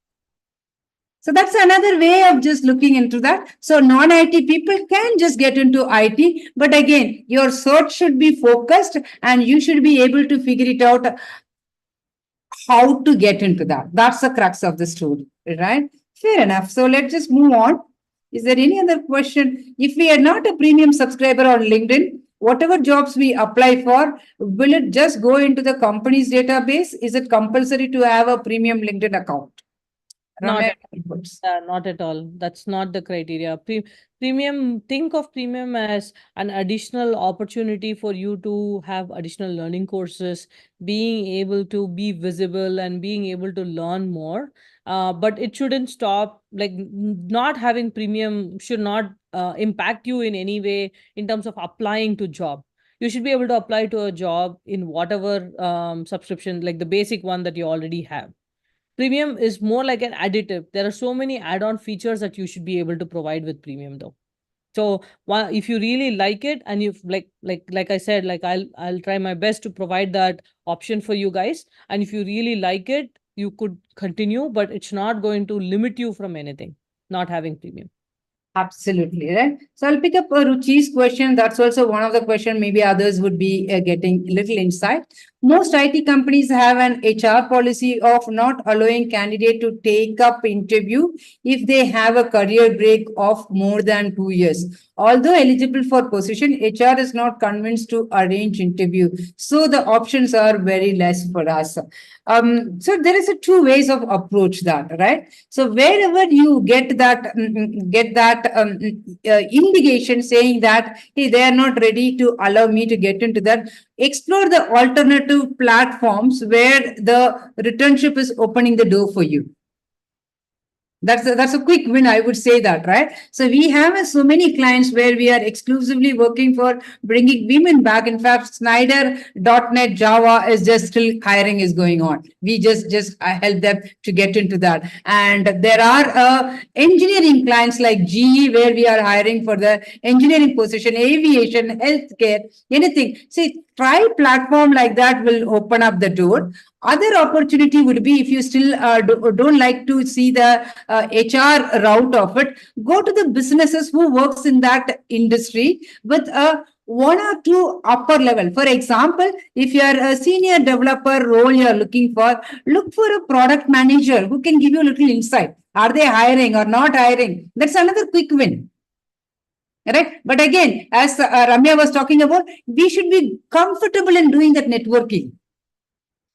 So that's another way of just looking into that. So non-IT people can just get into IT, but again, your search should be focused and you should be able to figure it out how to get into that. That's the crux of the story, right? Fair enough. So let's just move on. Is there any other question? If we are not a premium subscriber on LinkedIn, whatever jobs we apply for, will it just go into the company's database? Is it compulsory to have a premium LinkedIn account? Not Ramya, at not at all. That's not the criteria. Premium, think of premium as an additional opportunity for you to have additional learning courses, being able to be visible and being able to learn more. But it shouldn't stop, like not having premium should not impact you in any way in terms of applying to job. You should be able to apply to a job in whatever subscription, like the basic one that you already have. Premium is more like an additive. There are so many add-on features that you should be able to provide with premium though. So if you really like it, and you like I said, like I'll try my best to provide that option for you guys. And if you really like it, you could continue, but it's not going to limit you from anything, not having premium. Absolutely, right? So I'll pick up Ruchi's question. That's also one of the question. Maybe others would be getting little insight. Most IT companies have an HR policy of not allowing candidate to take up interview if they have a career break of more than 2 years. Although eligible for position, HR is not convinced to arrange interview. So the options are very less for us. So there is a two ways of approach that, right? So wherever you get that indication saying that hey, they are not ready to allow me to get into that, explore the alternative platforms where the returnship is opening the door for you. That's a quick win, I would say that, right? So we have so many clients where we are exclusively working for bringing women back. In fact, Snyder.net Java is just still hiring is going on. We just help them to get into that. And there are engineering clients like GE where we are hiring for the engineering position, aviation, healthcare, anything. See, try platform like that will open up the door. Other opportunity would be if you still don't like to see the HR route of it, go to the businesses who works in that industry with a one or two upper level. For example, if you are a senior developer role you are looking for, look for a product manager who can give you a little insight. Are they hiring or not hiring? That's another quick win. Right. But again, as Ramya was talking about, we should be comfortable in doing that networking.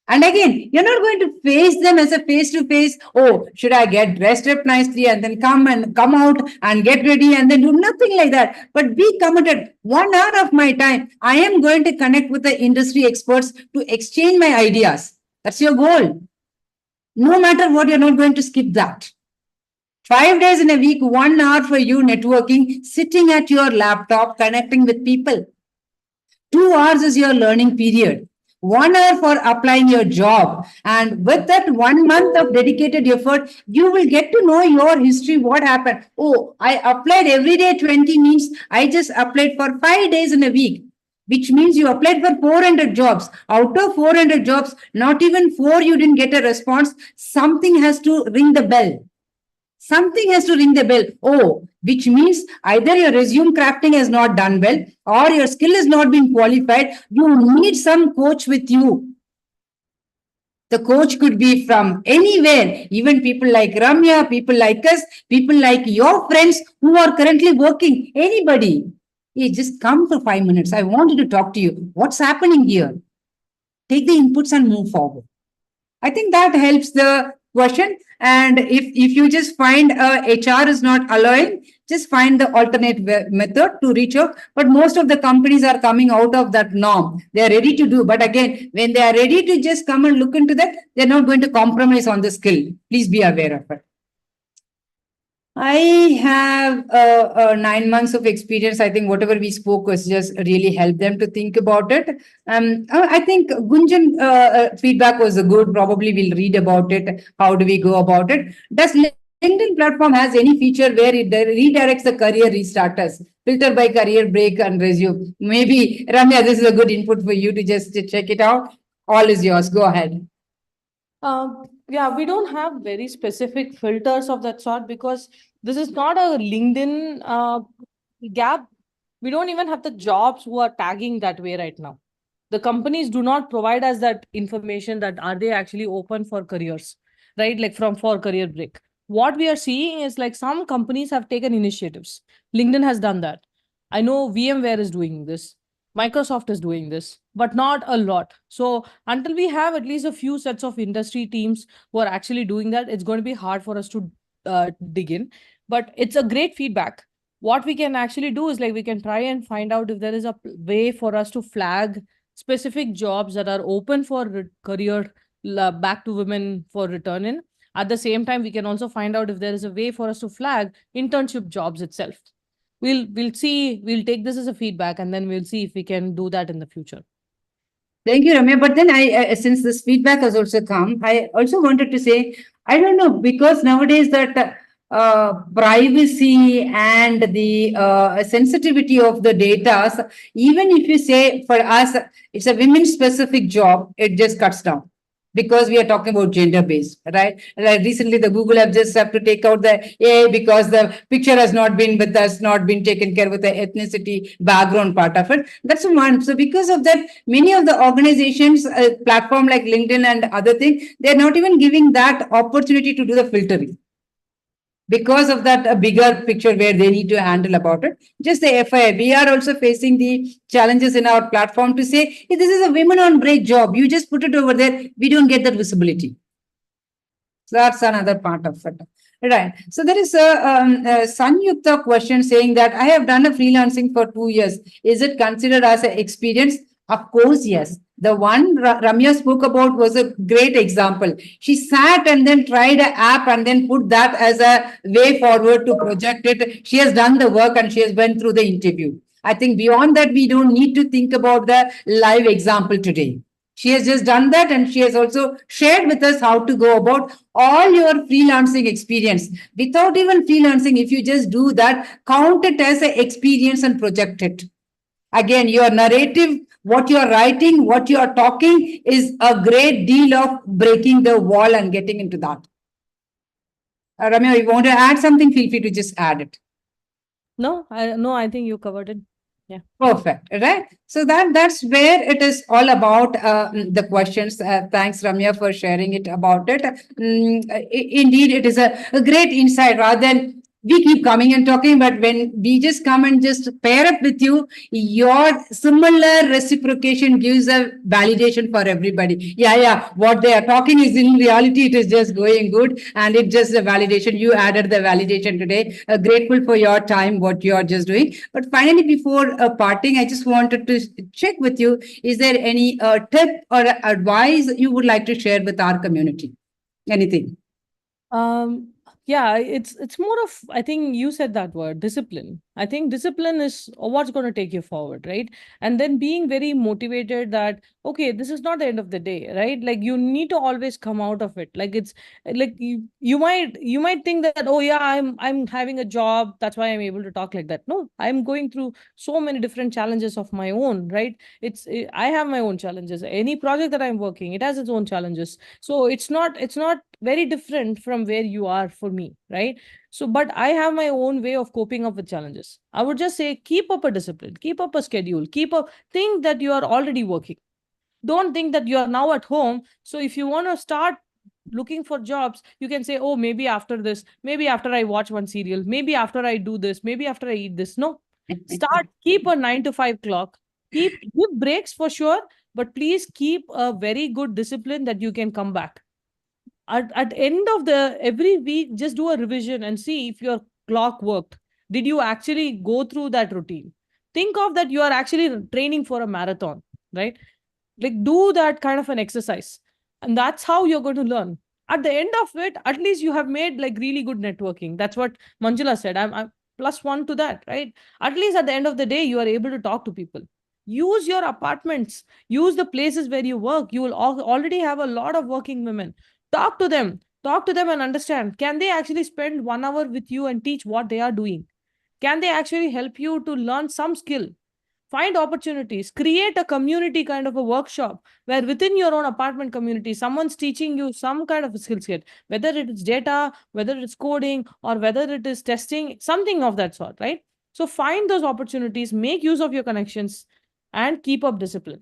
And again, you're not going to face them as a face to face. Oh, should I get dressed up nicely and then come out and get ready and then do nothing like that. But be committed. 1 hour of my time, I am going to connect with the industry experts to exchange my ideas. That's your goal. No matter what, you're not going to skip that. 5 days in a week, 1 hour for you networking, sitting at your laptop, connecting with people. 2 hours is your learning period. 1 hour for applying your job. And with that 1 month of dedicated effort, you will get to know your history, what happened. Oh, I applied every day 20 means I just applied for 5 days in a week, which means you applied for 400 jobs. Out of 400 jobs, not even four you didn't get a response. Something has to ring the bell. Something has to ring the bell. Oh, which means either your resume crafting has not done well or your skill is not being qualified. You need some coach with you. The coach could be from anywhere, even people like Ramya, people like us, people like your friends who are currently working, anybody. Hey, just come for 5 minutes. I wanted to talk to you. What's happening here? Take the inputs and move forward. I think that helps the question. And if you just find HR is not allowing, just find the alternate method to reach out. But most of the companies are coming out of that norm. They are ready to do. But again, when they are ready to just come and look into that, they're not going to compromise on the skill. Please be aware of it. I have 9 months of experience. I think whatever we spoke was just really help them to think about it. I think Gunjan feedback was good. Probably we'll read about it. How do we go about it? Does LinkedIn platform has any feature where it redirects the career restarters, filter by career break and resume? Maybe Ramya, this is a good input for you to just check it out. All is yours. Go ahead. Yeah, we don't have very specific filters of that sort because this is not a LinkedIn gap. We don't even have the jobs who are tagging that way right now. The companies do not provide us that information that are they actually open for careers, right? Like for career break. what we are seeing is like some companies have taken initiatives. LinkedIn has done that. I know VMware is doing this. Microsoft is doing this, but not a lot. So until we have at least a few sets of industry teams who are actually doing that, it's going to be hard for us to dig in. But it's a great feedback. What we can actually do is like we can try and find out if there is a way for us to flag specific jobs that are open for career back to women for return in. At the same time, we can also find out if there is a way for us to flag internship jobs itself. We'll see, we'll take this as a feedback, and then we'll see if we can do that in the future. Thank you, Ramya. But then since this feedback has also come, I also wanted to say, I don't know, because nowadays that privacy and the sensitivity of the data, even if you say for us, it's a women-specific job, it just cuts down because we are talking about gender based, right? Like recently, the Google have just have to take out the AI because the picture has not been with us, not been taken care with the ethnicity background part of it. That's one. So because of that, many of the organizations, platform like LinkedIn and other things, they're not even giving that opportunity to do the filtering because of that a bigger picture where they need to handle about it. Just the FII, we are also facing the challenges in our platform to say, hey, this is a women on break job. You just put it over there. We don't get that visibility. So that's another part of it. Right. So there is a Sanyukta question saying that I have done a freelancing for 2 years. Is it considered as an experience? Of course, yes. The one Ramya spoke about was a great example. She sat and then tried an app and then put that as a way forward to project it. She has done the work and she has went through the interview. I think beyond that, we don't need to think about the live example today. She has just done that and she has also shared with us how to go about all your freelancing experience. Without even freelancing, if you just do that, count it as an experience and project it. Again, your narrative, what you're writing, what you're talking is a great deal of breaking the wall and getting into that. Ramya, you want to add something? Feel free to just add it. No, I think you covered it. Yeah. Perfect. Right. So that's where it is all about the questions. Thanks, Ramya, for sharing it about it. Indeed, it is a great insight rather than we keep coming and talking, but when we just come and just pair up with you, your similar reciprocation gives a validation for everybody. Yeah, yeah. What they are talking is in reality, it is just going good. And it's just a validation. You added the validation today. Grateful for your time, what you are just doing. But finally, before parting, I just wanted to check with you, is there any tip or advice you would like to share with our community? Anything? Um, yeah, it's more of, I think you said that word, discipline. I think discipline is what's going to take you forward, right? And then being very motivated that, okay, this is not the end of the day, right? Like you need to always come out of it. Like it's like you might think that, oh yeah, I'm having a job, that's why I'm able to talk like that. No, I'm going through so many different challenges of my own, right? I have my own challenges. Any project that I'm working, it has its own challenges. So it's not very different from where you are for me, right? So but I have my own way of coping up with challenges. I would just say keep up a discipline, keep up a schedule, keep up, think that you are already working. Don't think that you are now at home. So if you want to start looking for jobs, you can say, oh, maybe after this, maybe after I watch one serial, maybe after I do this, maybe after I eat this. No, start, keep a 9 to 5 clock, give breaks for sure, but please keep a very good discipline that you can come back at end of the every week. Just do a revision and see if your clock worked. Did you actually go through that routine? Think of that you are actually training for a marathon, right? Like do that kind of an exercise, and that's how you're going to learn. At the end of it, at least you have made like really good networking. That's what Manjula said. I'm plus one to that, right? At least at the end of the day, you are able to talk to people. Use your apartments, use the places where you work. You will already have a lot of working women. Talk to them and understand, can they actually spend 1 hour with you and teach what they are doing? Can they actually help you to learn some skill? Find opportunities, create a community kind of a workshop where within your own apartment community someone's teaching you some kind of a skill set, whether it is data, whether it's coding, or whether it is testing, something of that sort, right? So find those opportunities, make use of your connections, and keep up discipline.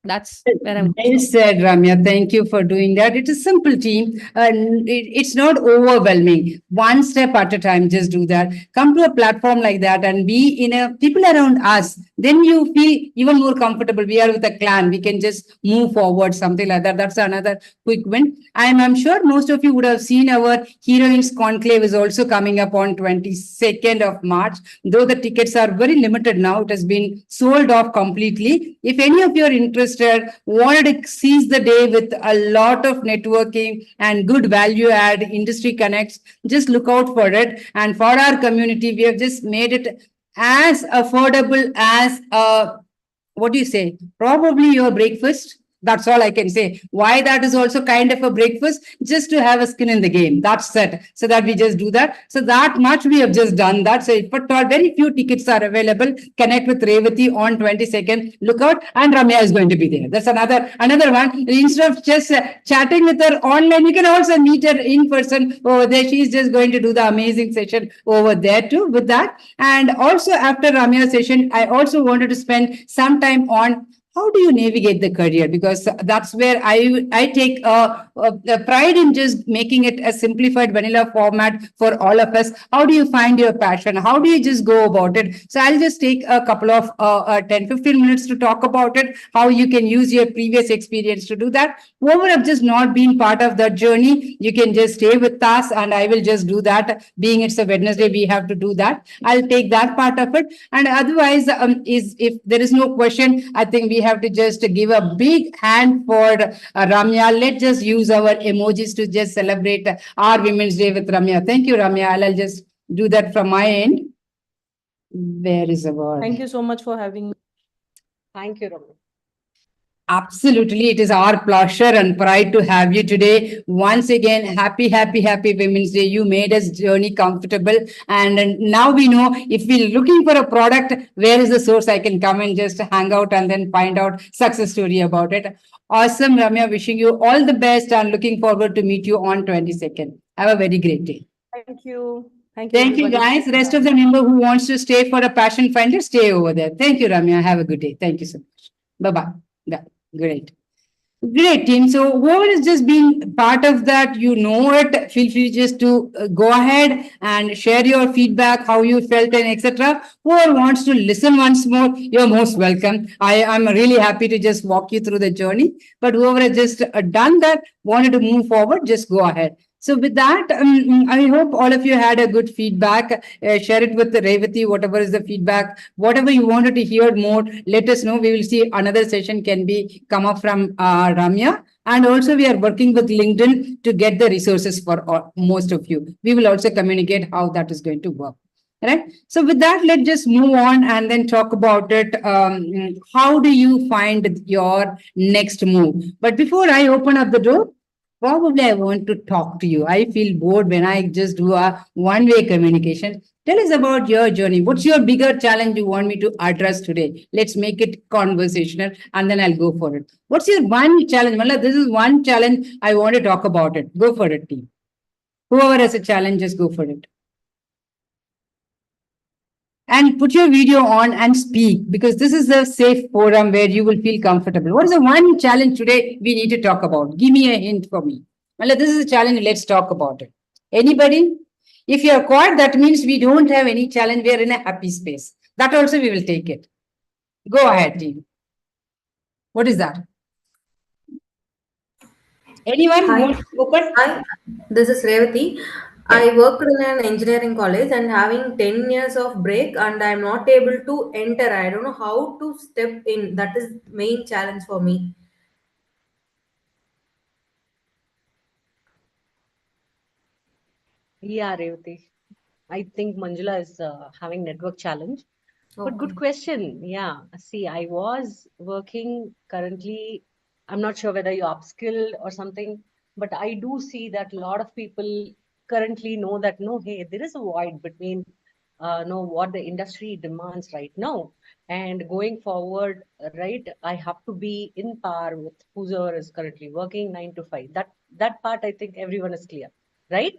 That's where I'm going to Well stop. said, Ramya. Thank you for doing that. It is simple, team. It's not overwhelming. One step at a time, just do that. Come to a platform like that and be in a people around us. Then you feel even more comfortable. We are with a clan. We can just move forward, something like that. That's another quick win. I'm sure most of you would have seen our Heroines Conclave is also coming up on 22nd of March. Though the tickets are very limited now, it has been sold off completely. If any of you are interested, wanted to seize the day with a lot of networking and good value add industry connects, just look out for it. And for our community, we have just made it as affordable as what do you say? Probably your breakfast. That's all I can say. Why that is also kind of a breakfast, just to have a skin in the game. That's it. So that we just do that. So that much we have just done that. So if at all very few tickets are available, connect with Revati on 22nd. Look out, and Ramya is going to be there. That's another one. Instead of just chatting with her online, you can also meet her in person over there. She's just going to do the amazing session over there too. With that, and also after Ramya's session, I also wanted to spend some time on how do you navigate the career, because that's where I take a pride in just making it a simplified vanilla format for all of us. How do you find your passion? How do you just go about it? So I'll just take a couple of 10-15 minutes to talk about it, how you can use your previous experience to do that. Whoever have just not been part of that journey, you can just stay with us and I will just do that. Being it's a Wednesday, we have to do that. I'll take that part of it. And otherwise, is if there is no question, I think we have to just give a big hand for Ramya. Let's just use our emojis to just celebrate our Women's Day with Ramya. Thank you, Ramya. I'll just do that from my end. Where is the word? Thank you so much for having me. Thank you, Ramya. Absolutely. It is our pleasure and pride to have you today. Once again, happy Women's Day. You made us journey comfortable. And now we know if we're looking for a product, where is the source I can come and just hang out and then find out success story about it. Awesome, Ramya. Wishing you all the best and looking forward to meet you on 22nd. Have a very great day. Thank you. Thank you, Thank you, everybody. guys. Rest of the member who wants to stay for a passion finder, stay over there. Thank you, Ramya. Have a good day. Thank you so much. Bye-bye. Yeah, great. Great team. So whoever has just been part of that, you know it. Feel free just to go ahead and share your feedback, how you felt, and etc. Whoever wants to listen once more, you're most welcome. I'm really happy to just walk you through the journey. But whoever has just done that, wanted to move forward, just go ahead. So with that, I hope all of you had a good feedback. Share it with the Revati, whatever is the feedback, whatever you wanted to hear more. Let us know. We will see another session can be come up from Ramya. And also we are working with LinkedIn to get the resources for most of you. We will also communicate how that is going to work. Right. So with that, let's just move on and then talk about it. How do you find your next move? But before I open up the door, probably I want to talk to you. I feel bored when I just do a one-way communication. Tell us about your journey. What's your bigger challenge you want me to address today? Let's make it conversational and then I'll go for it. What's your one challenge? Mala, this is one challenge I want to talk about it. Go for it, team. Whoever has a challenge, just go for it. And put your video on and speak, because this is a safe forum where you will feel comfortable. What is the one challenge today we need to talk about? Give me a hint for me. Well, this is a challenge. Let's talk about it. Anybody? If you are quiet, that means we don't have any challenge. We are in a happy space. That also we will take it. Go ahead, team. What is that? Anyone Hi, want to open? hi. This is Revati. I worked in an engineering college and having 10 years of break and I'm not able to enter. I don't know how to step in. That is main challenge for me. Yeah, Revati. I think Manjula is having network challenge. But good Okay. question. Yeah. See, I was working currently. I'm not sure whether you upskill or something, but I do see that a lot of people currently know that no, hey, there is a void between know what the industry demands right now. And going forward, right, I have to be in par with whoever is currently working 9 to 5. That part I think everyone is clear, right?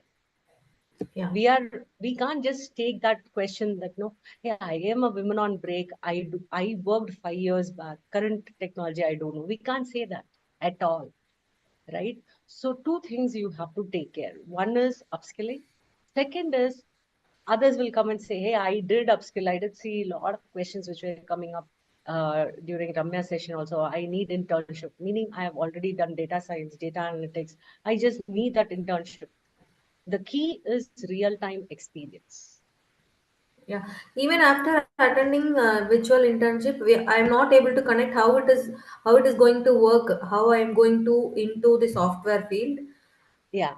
Yeah. We can't just take that question that no, hey, I am a woman on break. I worked 5 years back. Current technology, I don't know. We can't say that at all, right? So two things you have to take care. One is upskilling. Second is others will come and say, hey, I did upskill. I did see a lot of questions which were coming up during Ramya's session also. I need internship, meaning I have already done data science, data analytics. I just need that internship. The key is real-time experience. Yeah, even after attending virtual internship, I'm not able to connect how it is going to work, how I am going to into the software field. Yeah,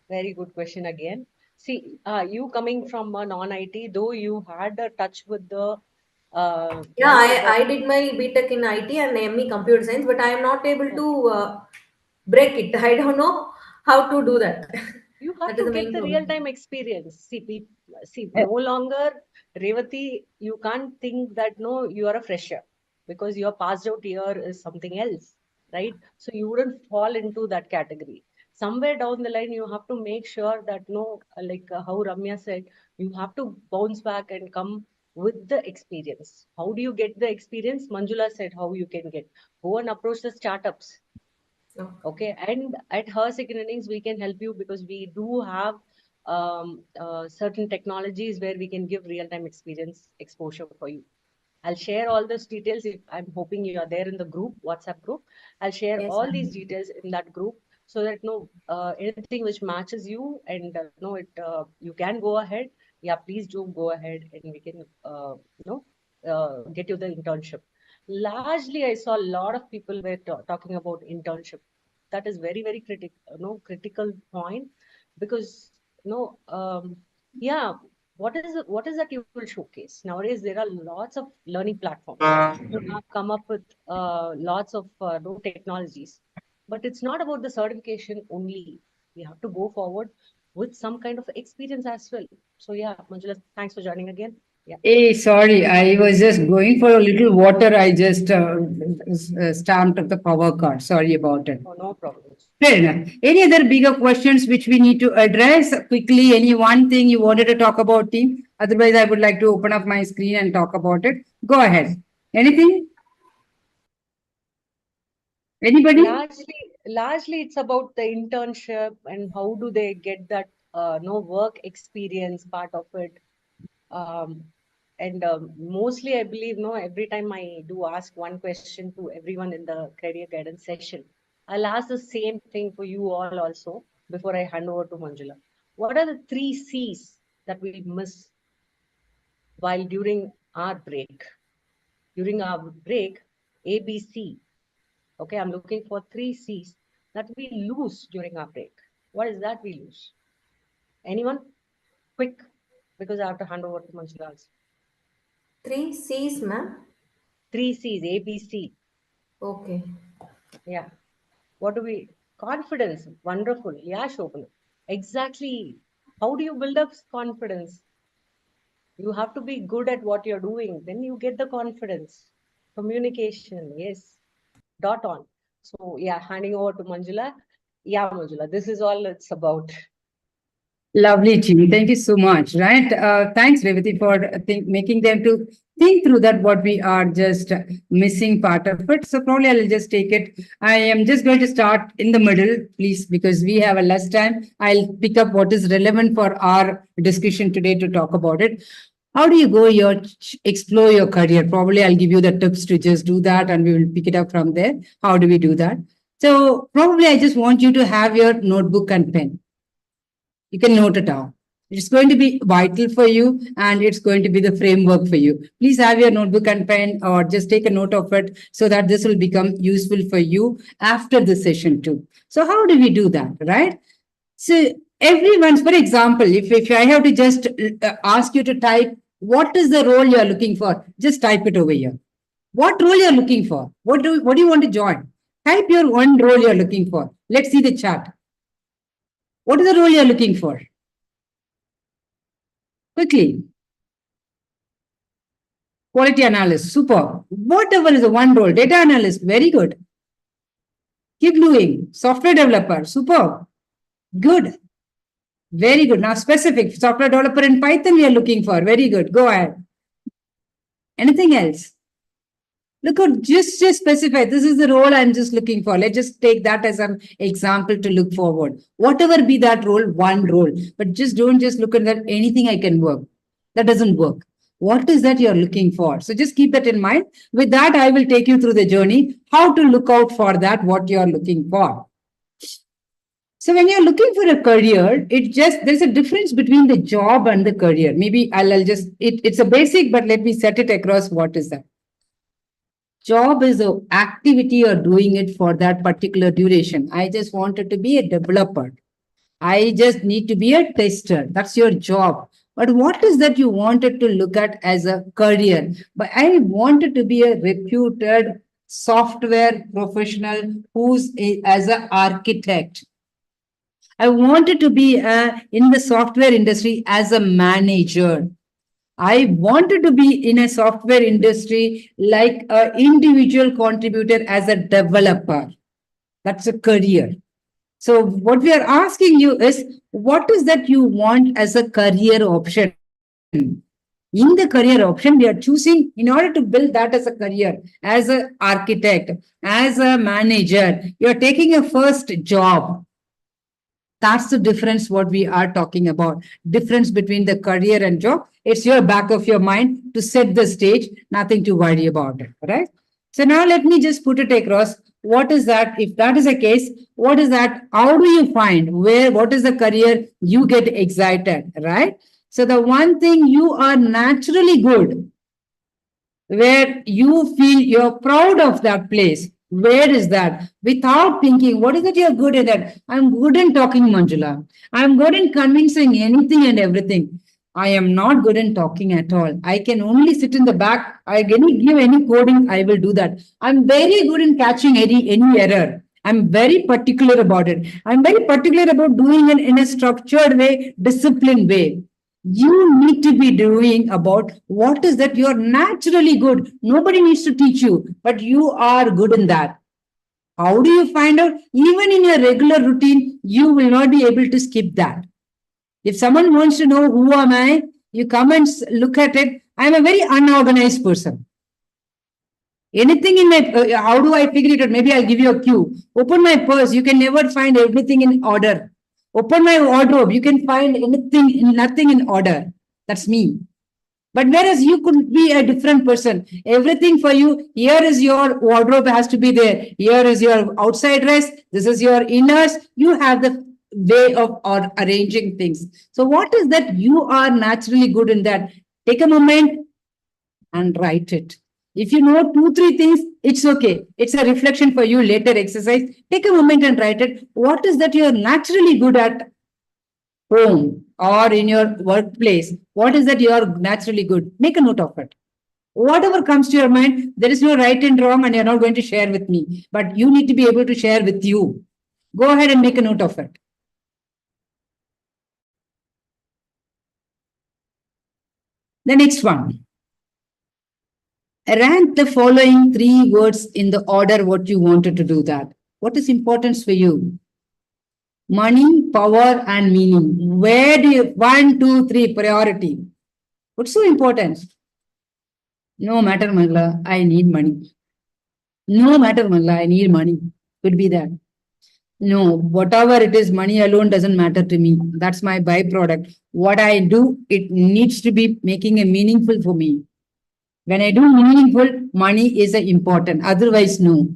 very good question again. See, you coming from a non-IT, though you had a touch with the Yeah, life of the I did my BTech in IT and ME Computer Science, but I am not able okay. to break it. I don't know how to do that. You have That is to the get main the problem. real-time experience. See, no longer, Revati, you can't think that no, you are a fresher because your passed out year is something else, right? So you wouldn't fall into that category. Somewhere down the line, you have to make sure that no, like how Ramya said, you have to bounce back and come with the experience. How do you get the experience? Manjula said how you can get. Go and approach the startups. So, Okay, and at her second innings, we can help you because we do have certain technologies where we can give real-time experience exposure for you. I'll share all those details if I'm hoping you are there in the group, WhatsApp group. I'll share yes, all these ma'am. details in that group so that no anything which matches you and no it you can go ahead. Yeah, please do go ahead and we can get you the internship. Largely, I saw a lot of people were talking about internship. That is very critical, critical point because yeah, what is that you will showcase nowadays? There are lots of learning platforms who have come up with lots of new technologies, but it's not about the certification only. We have to go forward with some kind of experience as well. So yeah, Manjula, thanks for joining again. Yeah, Hey, sorry, I was just going for a little water. I just stamped up the power card. Sorry about it. oh, no problems. Fair enough. Any other bigger questions which we need to address quickly? Any one thing you wanted to talk about, team? Otherwise, I would like to open up my screen and talk about it. Go ahead. Anything? Anybody? Largely it's about the internship and how do they get that no work experience part of it. Um, and mostly I believe no every time I do ask one question to everyone in the career guidance session, I'll ask the same thing for you all also before I hand over to Manjula. What are the 3 C's that we miss while during our break? During our break, ABC. Okay, I'm looking for 3 C's that we lose during our break. What is that we lose? Anyone? Quick, because I have to hand over to Manjula. Three C's, ma'am. 3 C's, ABC. Okay. Yeah. What do we? Confidence. Wonderful. Yeah, Shobana. Exactly. How do you build up confidence? You have to be good at what you're doing. Then you get the confidence. Communication. Yes. Dot on. So yeah, handing over to Manjula. Yeah, Manjula, this is all it's about. Lovely, Jimmy. Thank you so much. Right. Thanks, Revati, for making them to think through that what we are just missing part of it. So probably I'll just take it. I am just going to start in the middle, please, because we have a less time. I'll pick up what is relevant for our discussion today to talk about it. How do you go your explore your career? Probably I'll give you the tips to just do that, and we will pick it up from there. How do we do that? So probably I just want you to have your notebook and pen. You can note it down. It's going to be vital for you and it's going to be the framework for you. Please have your notebook and pen or just take a note of it so that this will become useful for you after the session too. So how do we do that, right? So everyone's, for example, if I have to just ask you to type, what is the role you're looking for? Just type it over here. What role you're looking for? What do you want to join? Type your one role you're looking for. Let's see the chat. What is the role you're looking for? Quickly. Quality analyst, super. Whatever is the one role, data analyst, very good. Keep doing. Software developer, super. Good. Very good. Now specific, software developer in Python we are looking for. Very good. Go ahead. Anything else? Look at just specify. This is the role I'm just looking for. Let's just take that as an example to look forward. Whatever be that role, one role. But just don't just look at that anything I can work. That doesn't work. What is that you're looking for? So just keep that in mind. With that, I will take you through the journey, how to look out for that, what you're looking for. So when you're looking for a career, there's a difference between the job and the career. Maybe I'll just, it's a basic, but let me set it across. What is that? Job is an activity you're doing it for that particular duration. I just wanted to be a developer. I just need to be a tester. That's your job. But what is that you wanted to look at as a career? But I wanted to be a reputed software professional who's as an architect. I wanted to be in the software industry as a manager. I wanted to be in a software industry like an individual contributor as a developer. That's a career. So what we are asking you is, what is that you want as a career option? In the career option, we are choosing in order to build that as a career, as an architect, as a manager. You're taking a first job. That's the difference what we are talking about. Difference between the career and job. It's your back of your mind to set the stage, nothing to worry about it, right? So now let me just put it across. What is that? If that is the case, what is that? How do you find what is the career you get excited, right? So the one thing you are naturally good, where you feel you're proud of that place. Where is that? Without thinking, what is it you're good at that? I'm good in talking, Manjula. I'm good in convincing anything and everything. I am not good in talking at all. I can only sit in the back. I can give any coding, I will do that. I'm very good in catching any error. I'm very particular about it. I'm very particular about doing it in a structured way, disciplined way. You need to be doing about what is that you're naturally good. Nobody needs to teach you, but you are good in that. How do you find out? Even in your regular routine, you will not be able to skip that. If someone wants to know who am I, you come and look at it. I'm a very unorganized person. Anything in my, how do I figure it out? Maybe I'll give you a cue. Open my purse, you can never find everything in order. Open my wardrobe, you can find nothing in order. That's me. But whereas you could be a different person, everything for you, here is your wardrobe has to be there. Here is your outside dress. This is your inners. You have the way of or arranging things. So what is that you are naturally good in that? Take a moment and write it. If you know 2-3 things, it's okay. It's a reflection for you later exercise. Take a moment and write it. What is that you're naturally good at home or in your workplace? What is that you're naturally good? Make a note of it. Whatever comes to your mind, there is no right and wrong, and you're not going to share with me. But you need to be able to share with you. Go ahead and make a note of it. The next one. Rank the following 3 words in the order what you wanted to do that. What is importance for you? Money, power, and meaning. Where do you, 1, 2, 3, priority. What's so important? No matter, Mangla, I need money. No matter, Mangla, I need money. Could be that. No, whatever it is, money alone doesn't matter to me. That's my byproduct. What I do, it needs to be making a meaningful for me. When I do meaningful, money is important. Otherwise, no.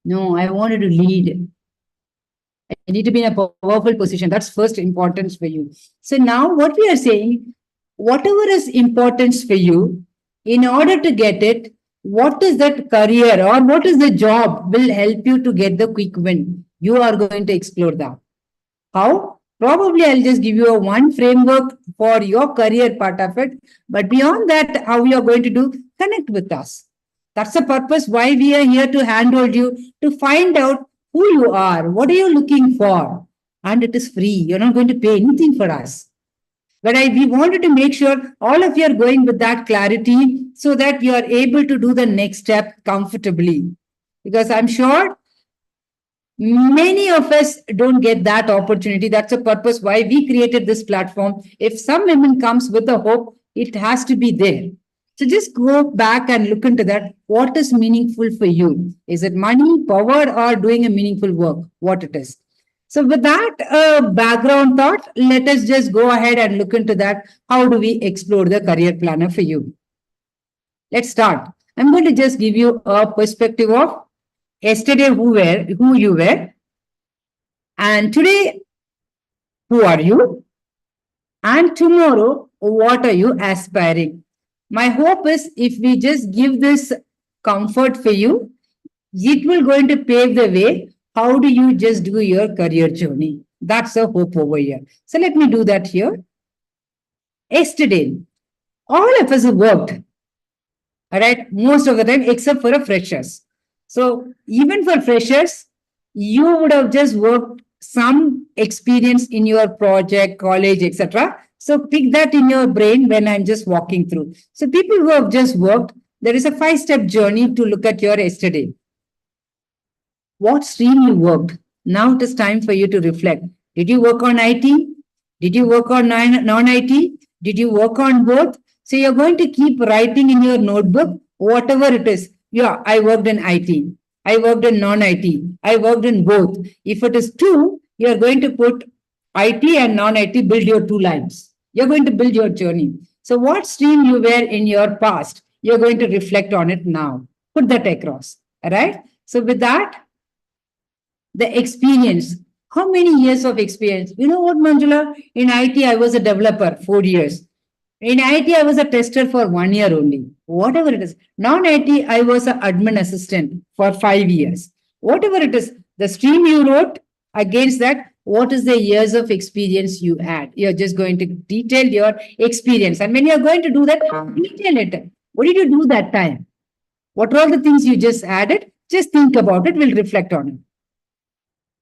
No, I wanted to lead. I need to be in a powerful position. That's first importance for you. So now what we are saying, whatever is importance for you, in order to get it, what is that career or what is the job will help you to get the quick win. You are going to explore that. How? Probably I'll just give you a one framework for your career part of it. But beyond that, how you are going to do, connect with us. That's the purpose why we are here to handhold you to find out who you are, what are you looking for. And it is free. You're not going to pay anything for us. But we wanted to make sure all of you are going with that clarity so that you are able to do the next step comfortably. Because I'm sure Many of us don't get that opportunity. That's the purpose why we created this platform. If some women comes with a hope, it has to be there. So just go back and look into that. What is meaningful for you? Is it money, power, or doing a meaningful work? What it is. So with that background thought, let us just go ahead and look into that. How do we explore the career planner for you? Let's start. I'm going to just give you a perspective of yesterday who you were, and today who are you, and tomorrow what are you aspiring. My hope is if we just give this comfort for you, it will going to pave the way. How do you just do your career journey? That's a hope over here. So let me do that here. Yesterday, all of us have worked, all right, most of the time, except for a freshers. So even for freshers, you would have just worked some experience in your project, college, etc. So pick that in your brain when I'm just walking through. So people who have just worked, there is a 5-step journey to look at your yesterday. What stream you worked? Now it is time for you to reflect. Did you work on IT? Did you work on non-IT? Did you work on both? So you're going to keep writing in your notebook, whatever it is. Yeah, I worked in IT. I worked in non-IT. I worked in both. If it is two, you're going to put IT and non-IT, build your 2 lines. You're going to build your journey. So what stream you were in your past, you're going to reflect on it now. Put that across. All right. So with that, the experience. How many years of experience? You know what, Manjula? In IT, I was a developer 4 years. In IT, I was a tester for 1 year only. Whatever it is. Non-IT, I was an admin assistant for 5 years. Whatever it is, the stream you wrote against that, what is the years of experience you add? You're just going to detail your experience. And when you're going to do that, detail it. What did you do that time? What are all the things you just added? Just think about it. We'll reflect on it.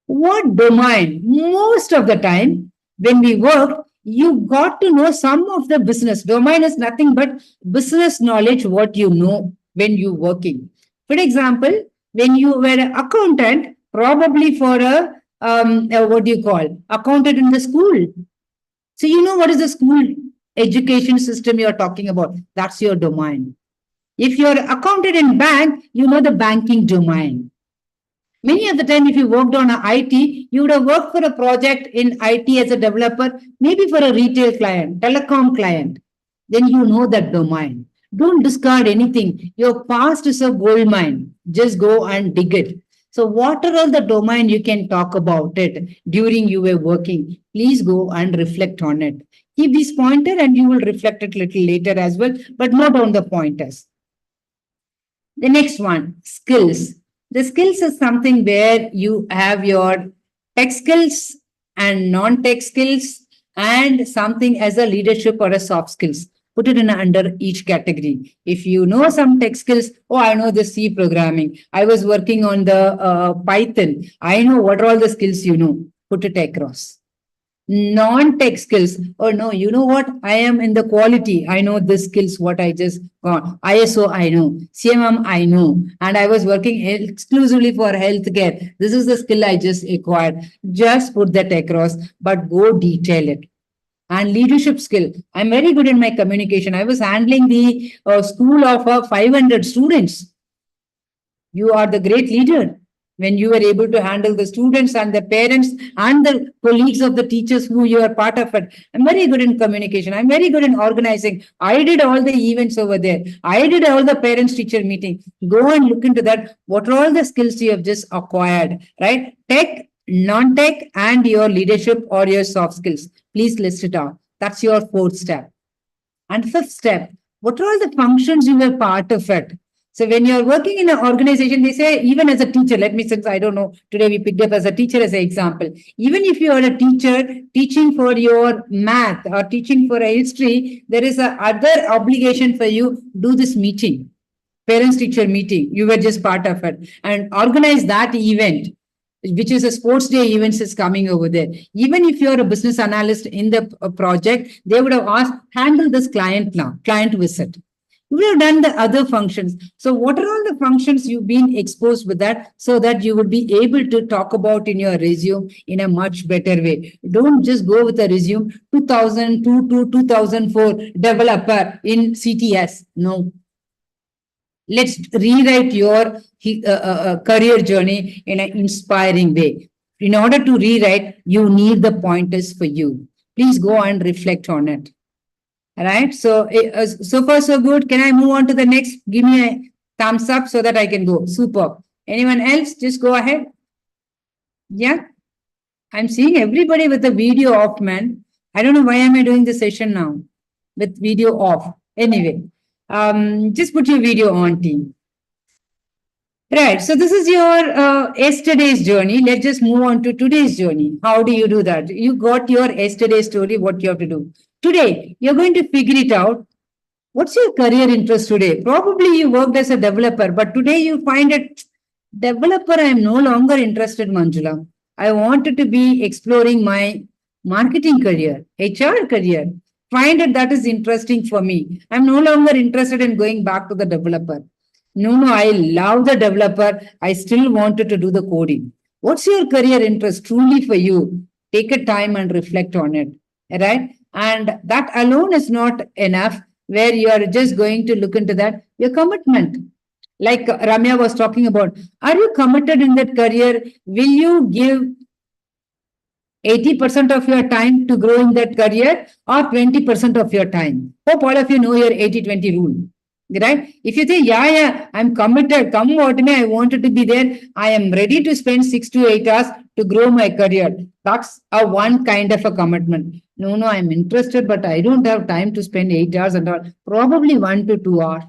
What domain? Most of the time, when we work, you got to know some of the business. Domain is nothing but business knowledge, what you know when you're working. For example, when you were an accountant, probably for what do you call, accountant in the school. So you know what is the school education system you're talking about. That's your domain. If you're accountant in bank, you know the banking domain. Many of the time, if you worked on a IT, you would have worked for a project in IT as a developer, maybe for a retail client, telecom client. Then you know that domain. Don't discard anything. Your past is a gold mine. Just go and dig it. So what are all the domain you can talk about it during you were working? Please go and reflect on it. Keep this pointer and you will reflect it little later as well, but not on the pointers. The next one, skills. The skills is something where you have your tech skills and non-tech skills and something as a leadership or a soft skills. Put it in under each category. If you know some tech skills, oh, I know the C programming. I was working on the Python. I know what are all the skills you know. Put it across. Non-tech skills. Oh no, you know what? I am in the quality. I know the skills, what I just got. ISO, I know. CMM, I know. And I was working exclusively for healthcare. This is the skill I just acquired. Just put that across, but go detail it. And leadership skill. I'm very good in my communication. I was handling the school of 500 students. You are the great leader when you were able to handle the students and the parents and the colleagues of the teachers who you are part of it. I'm very good in communication. I'm very good in organizing. I did all the events over there. I did all the parents teacher meeting. Go and look into that. What are all the skills you have just acquired, right? Tech, non-tech, and your leadership or your soft skills. Please list it out. That's your 4th step. And 5th step, what are all the functions you were part of it? So when you're working in an organization, they say, even as a teacher, let me, since I don't know, today we picked up as a teacher as an example. Even if you are a teacher teaching for your math or teaching for a history, there is a other obligation for you, do this meeting, parents teacher meeting. You were just part of it and organize that event, which is a sports day events is coming over there. Even if you're a business analyst in the project, they would have asked, handle this client now, client visit. You would have done the other functions. So what are all the functions you've been exposed with that so that you would be able to talk about in your resume in a much better way? Don't just go with a resume 2002 to 2004 developer in CTS. No. Let's rewrite your career journey in an inspiring way. In order to rewrite, you need the pointers for you. Please go and reflect on it. All right. So, so far, so good. Can I move on to the next? Give me a thumbs up so that I can go. Super. Anyone else? Just go ahead. Yeah. I'm seeing everybody with the video off, man. I don't know why am I doing the session now with video off. Anyway, just put your video on, team. Right. So this is your yesterday's journey. Let's just move on to today's journey. How do you do that? You got your yesterday's story, what you have to do. Today, you're going to figure it out. What's your career interest today? Probably you worked as a developer, but today you find it developer, I am no longer interested, Manjula. I wanted to be exploring my marketing career, HR career. Find it that is interesting for me. I'm no longer interested in going back to the developer. No, I love the developer. I still wanted to do the coding. What's your career interest truly for you? Take a time and reflect on it. Right? And that alone is not enough where you are just going to look into that. Your commitment. Like Ramya was talking about, are you committed in that career? Will you give 80% of your time to grow in that career or 20% of your time? Hope all of you know your 80-20 rule. Right? If you say, yeah, I'm committed, come what may, I wanted to be there. I am ready to spend 6 to 8 hours to grow my career. That's a one kind of a commitment. No, I'm interested, but I don't have time to spend 8 hours and all. Probably 1 to 2 hours.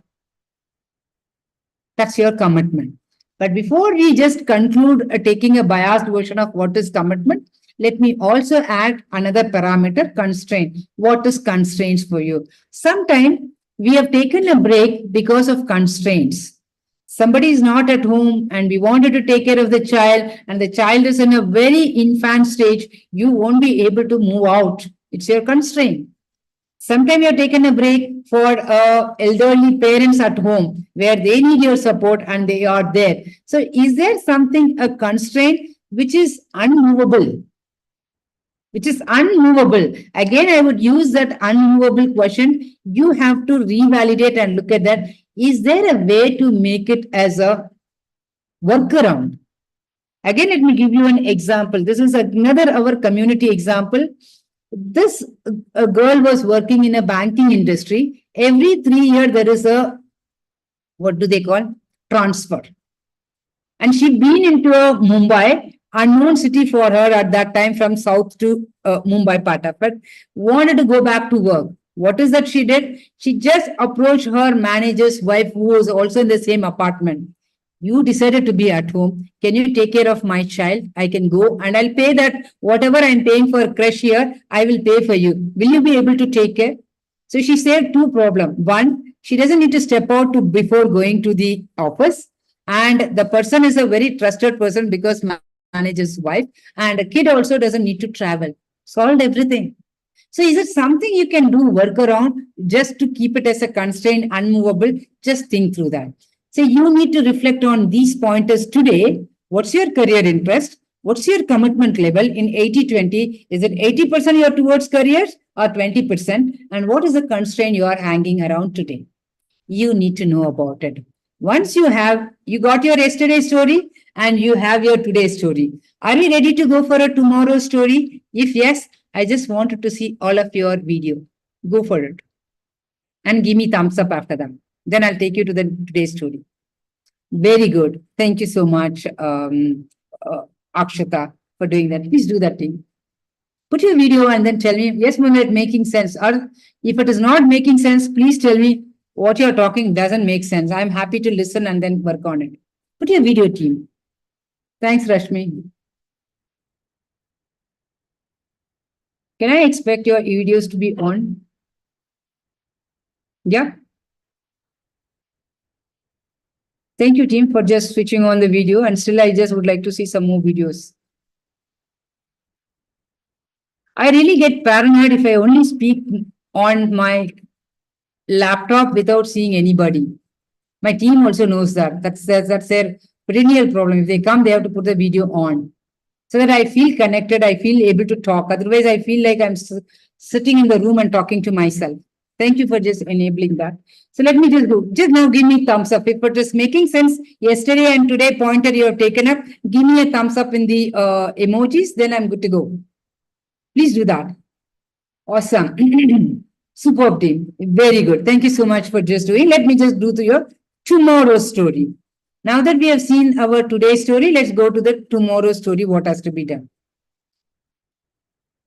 That's your commitment. But before we just conclude taking a biased version of what is commitment, let me also add another parameter, constraint. What is constraints for you? Sometimes we have taken a break because of constraints. Somebody is not at home and we wanted to take care of the child and the child is in a very infant stage. You won't be able to move out. It's your constraint. Sometimes you're taking a break for elderly parents at home where they need your support and they are there. So is there something, a constraint which is unmovable? Which is unmovable. Again, I would use that unmovable question. You have to revalidate and look at that. Is there a way to make it as a workaround? Again, let me give you an example. This is another our community example. This girl was working in a banking industry. Every 3 years, there is a, what do they call? Transfer. And she'd been into a Mumbai, unknown city for her at that time from south to Mumbai part of it, wanted to go back to work. What is that she did? She just approached her manager's wife who was also in the same apartment. You decided to be at home. Can you take care of my child? I can go and I'll pay that. Whatever I'm paying for creche here, I will pay for you. Will you be able to take care? So she said two problems. One, she doesn't need to step out to before going to the office. And the person is a very trusted person because manager's wife. And the kid also doesn't need to travel. Solved everything. So is it something you can do workaround just to keep it as a constraint, unmovable? Just think through that. So you need to reflect on these pointers today. What's your career interest? What's your commitment level in 80-20? Is it 80% you're towards careers or 20%? And what is the constraint you are hanging around today? You need to know about it. Once you got your yesterday story and you have your today story. Are you ready to go for a tomorrow story? If yes, I just wanted to see all of your video. Go for it. And give me thumbs up after that. Then I'll take you to the today's story. Very good. Thank you so much, Akshata, for doing that. Please do that thing. Put your video and then tell me, yes, ma'am, it's making sense. Or if it is not making sense, please tell me what you're talking doesn't make sense. I'm happy to listen and then work on it. Put your video, team. Thanks, Rashmi. Can I expect your videos to be on? Yeah. Thank you, team, for just switching on the video. And still, I just would like to see some more videos. I really get paranoid if I only speak on my laptop without seeing anybody. My team also knows that. That's their perennial problem. If they come, they have to put the video on so that I feel connected. I feel able to talk. Otherwise, I feel like I'm sitting in the room and talking to myself. Thank you for just enabling that. So let me just go. Just now give me thumbs up. If it is making sense, yesterday and today pointer you have taken up, give me a thumbs up in the emojis, then I'm good to go. Please do that. Awesome. Superb team. Very good. Thank you so much for just doing. Let me just do to your tomorrow story. Now that we have seen our today's story, let's go to the tomorrow story, what has to be done.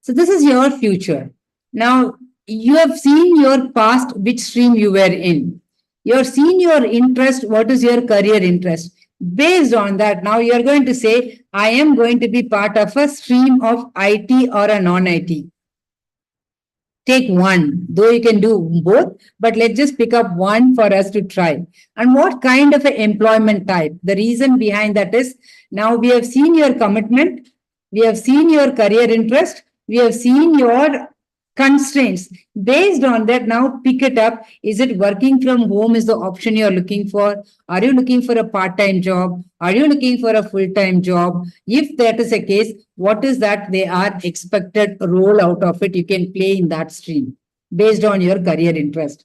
So this is your future. Now, you have seen your past, which stream you were in. You have seen your interest, what is your career interest. Based on that, now you are going to say, I am going to be part of a stream of IT or a non-IT. Take one, though you can do both, but let's just pick up one for us to try. And what kind of an employment type? The reason behind that is now we have seen your commitment, we have seen your career interest, we have seen your constraints. Based on that, now pick it up. Is it working from home is the option you're looking for? Are you looking for a part-time job? Are you looking for a full-time job? If that is the case, what is that they are expected role out of it? You can play in that stream based on your career interest.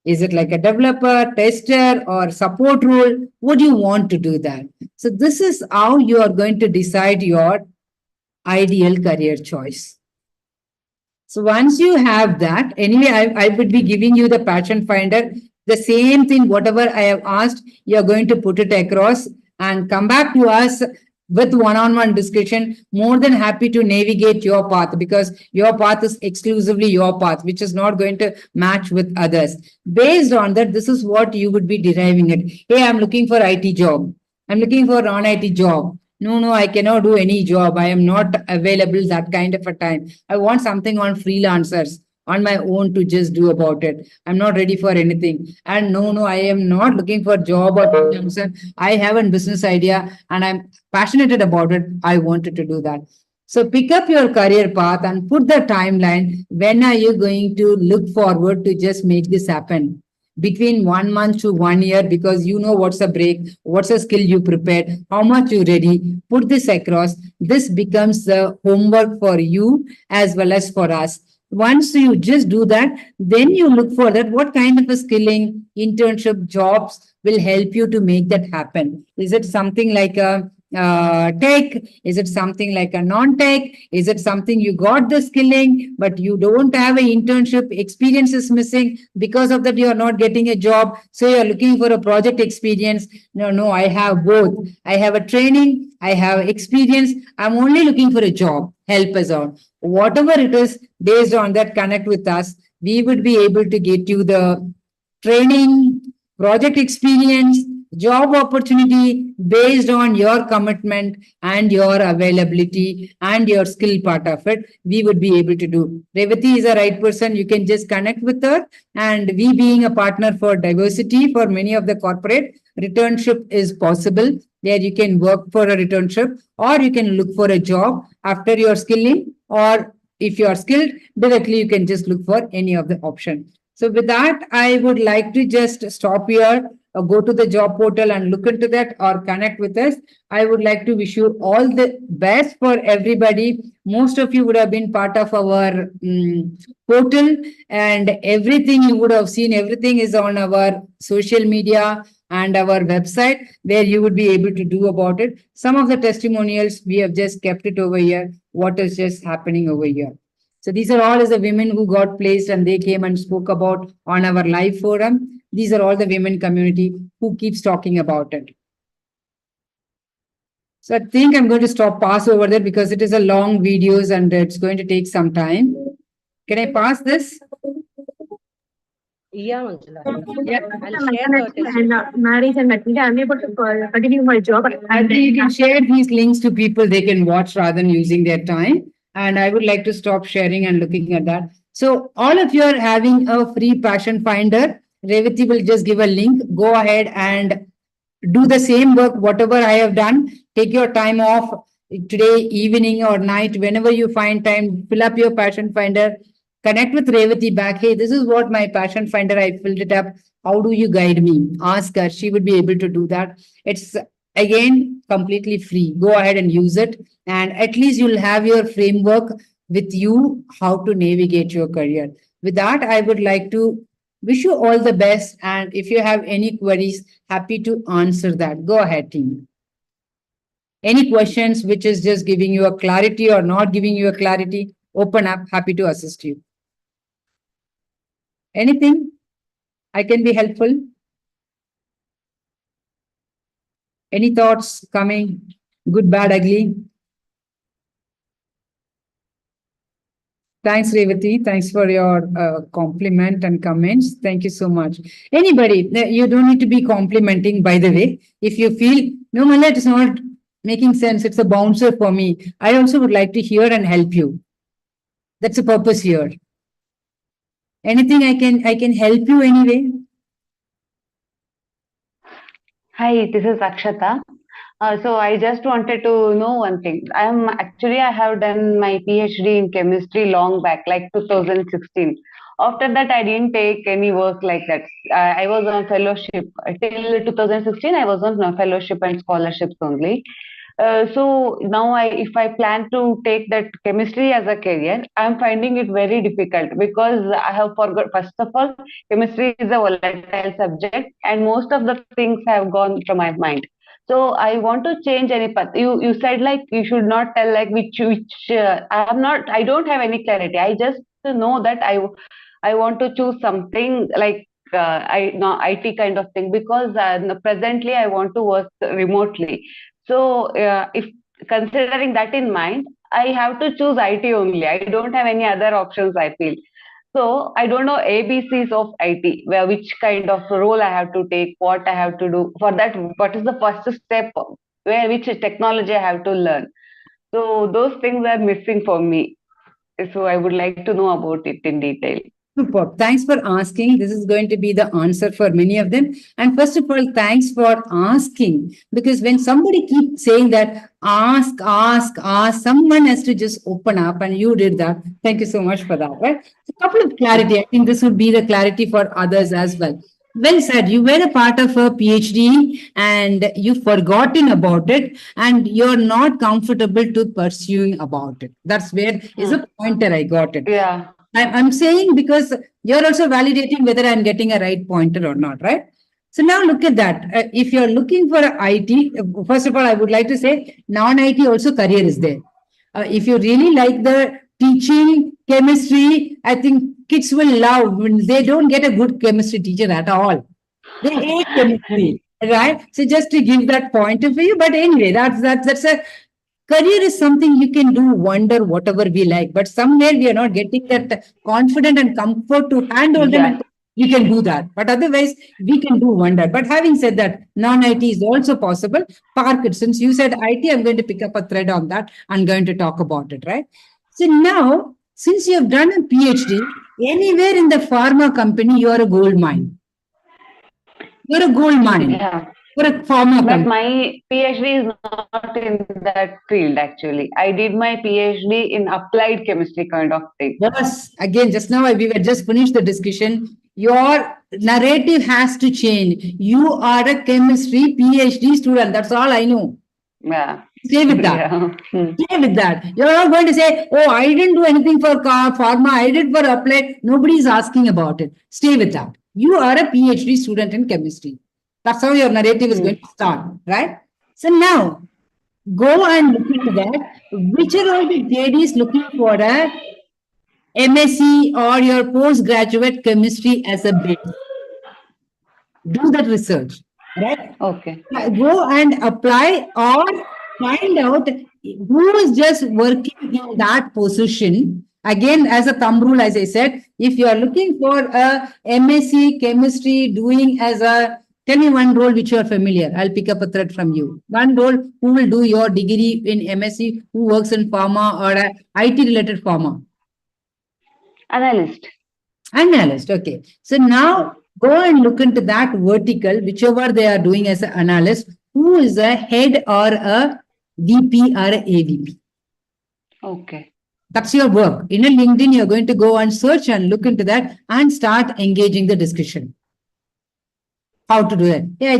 Is it like a developer, tester, or support role? What do you want to do that? So this is how you are going to decide your ideal career choice. So once you have that, anyway, I would be giving you the passion finder. The same thing, whatever I have asked, you're going to put it across and come back to us with one-on-one discussion. More than happy to navigate your path because your path is exclusively your path, which is not going to match with others. Based on that, this is what you would be deriving it. Hey, I'm looking for IT job. I'm looking for non-IT job. No, I cannot do any job. I am not available that kind of a time. I want something on freelancers on my own to just do about it. I'm not ready for anything. And no, I am not looking for job or freelancer. I have a business idea and I'm passionate about it. I wanted to do that. So pick up your career path and put the timeline. When are you going to look forward to just make this happen? Between 1 month to 1 year, because you know what's a break, what's a skill you prepared, how much you ready, put this across. This becomes the homework for you as well as for us. Once you just do that, then you look for that what kind of a skilling, internship, jobs will help you to make that happen. Is it something like a tech? Is it something like a non-tech? Is it something you got the skilling, but you don't have an internship experience is missing? Because of that, you are not getting a job. So you are looking for a project experience. No, I have both. I have a training. I have experience. I'm only looking for a job. Help us out. Whatever it is, based on that, connect with us. We would be able to get you the training, project experience, job opportunity based on your commitment and your availability and your skill part of it. We would be able to do. Revati is a right person. You can just connect with her. And we being a partner for diversity for many of the corporate, returnship is possible. There you can work for a returnship or you can look for a job after your skilling, or if you are skilled directly, you can just look for any of the option. So with that, I would like to just stop here, or go to the job portal and look into that or connect with us. I would like to wish you all the best for everybody. Most of you would have been part of our portal, and everything you would have seen, everything is on our social media and our website where you would be able to do about it. Some of the testimonials, we have just kept it over here, what is just happening over here. So these are all as the women who got placed and they came and spoke about on our live forum. These are all the women community who keeps talking about it. So I think I'm going to pass over there because it is a long videos and it's going to take some time. Can I pass this? Yeah, Manjula. Yeah. I'll share the testimony. Marriage and maternity, I'm able to continue my job. I think you can share these links to people they can watch rather than using their time. And I would like to stop sharing and looking at that. So all of you are having a free passion finder. Revati will just give a link. Go ahead and do the same work, whatever I have done. Take your time off today, evening or night, whenever you find time, fill up your passion finder, Connect with Revati back. Hey, this is what my passion finder, I filled it up. How do you guide me? Ask her. She would be able to do that. It's again completely free. Go ahead and use it. And at least you'll have your framework with you how to navigate your career. With that, I would like to wish you all the best. And if you have any queries, happy to answer that. Go ahead, team. Any questions which is just giving you a clarity or not giving you a clarity, open up, happy to assist you. Anything I can be helpful? Any thoughts coming? Good, bad, ugly? Thanks, Revati. Thanks for your compliment and comments. Thank you so much. Anybody, you don't need to be complimenting, by the way. If you feel, no, Mallet, it's not making sense. It's a bouncer for me. I also would like to hear and help you. That's the purpose here. Anything I can help you anyway? Hi, this is Akshata. So I just wanted to know one thing. I have done my PhD in chemistry long back, like 2016. After that, I didn't take any work like that. I was on fellowship till 2016. I was on fellowship and scholarships only. So now if I plan to take that chemistry as a career, I'm finding it very difficult because I have forgot. First of all, chemistry is a volatile subject, and most of the things have gone from my mind. So I want to change any path. You said like you should not tell like which I don't have any clarity. I just know that I want to choose something like IT kind of thing because presently I want to work remotely. So, if considering that in mind, I have to choose IT only. I don't have any other options, I feel. So, I don't know ABCs of IT, where which kind of role I have to take, what I have to do. For that, what is the first step, which technology I have to learn. So, those things are missing for me. So, I would like to know about it in detail. Super. Thanks for asking. This is going to be the answer for many of them. And first of all, thanks for asking. Because when somebody keeps saying that, ask, someone has to just open up, and you did that. Thank you so much for that. Right? A couple of clarity. I think this would be the clarity for others as well. Well said. You were a part of a PhD and you've forgotten about it, and you're not comfortable to pursuing about it. That's where is a pointer. I got it. Yeah. I'm saying because you're also validating whether I'm getting a right pointer or not, right? So now look at that. If you're looking for a IT, first of all, I would like to say non-IT also career is there. If you really like the teaching chemistry, I think kids will love. They don't get a good chemistry teacher at all. They hate chemistry, right? So just to give that pointer for you. But anyway, that's a career is something you can do wonder whatever we like, but somewhere we are not getting that confident and comfort to handle them. And we can do that, but otherwise we can do wonder. But having said that, non-IT is also possible. Park it. Since you said IT, I'm going to pick up a thread on that. I'm going to talk about it, right? So now, since you have done a PhD, anywhere in the pharma company, you are a gold mine. You're a gold mine. Yeah. You're a pharma But company. my PhD is not in that field actually. I did my PhD in applied chemistry kind of thing. Yes, again, just now we were just finished the discussion. Your narrative has to change. You are a chemistry PhD student. That's all I know. Yeah. Stay with that. Yeah. Stay with that. You're not going to say, oh, I didn't do anything for pharma. I did for applied. Nobody is asking about it. Stay with that. You are a PhD student in chemistry. That's how your narrative is going to start, right? So now, go and look into that. Which are all the JDs looking for a MSc or your postgraduate chemistry as a base? Do that research, right? Okay. Go and apply or find out who is just working in that position. Again, as a thumb rule, as I said, if you are looking for a MSc chemistry doing as a, tell me one role which you are familiar. I'll pick up a thread from you. One role, who will do your degree in MSc, who works in pharma or a IT related pharma? Analyst. Analyst, okay. So now go and look into that vertical, whichever they are doing as an analyst, who is a head or a VP or a AVP. Okay. That's your work. In a LinkedIn, you're going to go and search and look into that and start engaging the discussion. How to do it? Yeah,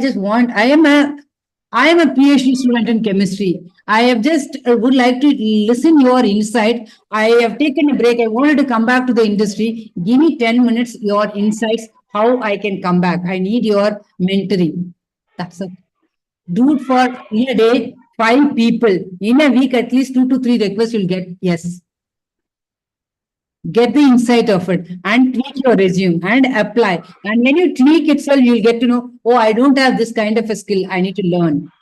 I am a PhD student in chemistry. I have just would like to listen your insight. I have taken a break. I wanted to come back to the industry. Give me 10 minutes, your insights, how I can come back. I need your mentoring. That's it. Do it for in a day, 5 people. In a week, at least 2 to 3 requests you'll get. Yes. Get the insight of it and tweak your resume and apply. And when you tweak itself, you'll get to know, oh, I don't have this kind of a skill. I need to learn.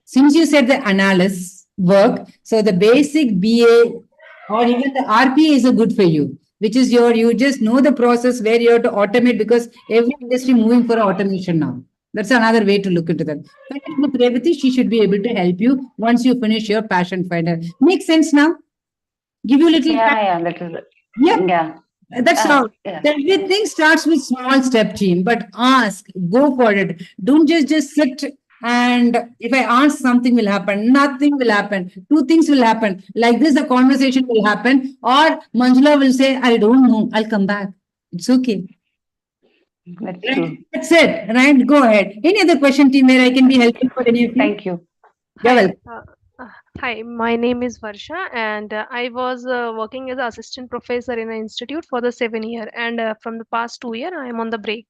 Since you said the analysis work, so the basic BA or even the RPA is a good for you, which is you just know the process where you have to automate because every industry moving for automation now. That's another way to look into that. Connect with Revati, she should be able to help you once you finish your passion finder. Makes sense now? Give you a little time. Yeah, that is it. Yeah. Yeah. That's how Yeah. everything starts with small step, team. But ask, go for it. Don't just sit and if I ask, something will happen. Nothing will happen. Two things will happen. Like this, the conversation will happen, or Manjula will say, "I don't know. I'll come back." It's okay. That's Right? true. That's it. Right? Go ahead. Any other question, team, where I can be helpful for any of you? Thank you. Yeah, Hi, well. hi. My name is Varsha, and I was working as an assistant professor in an institute for the 7 year, and from the past 2 year, I am on the break.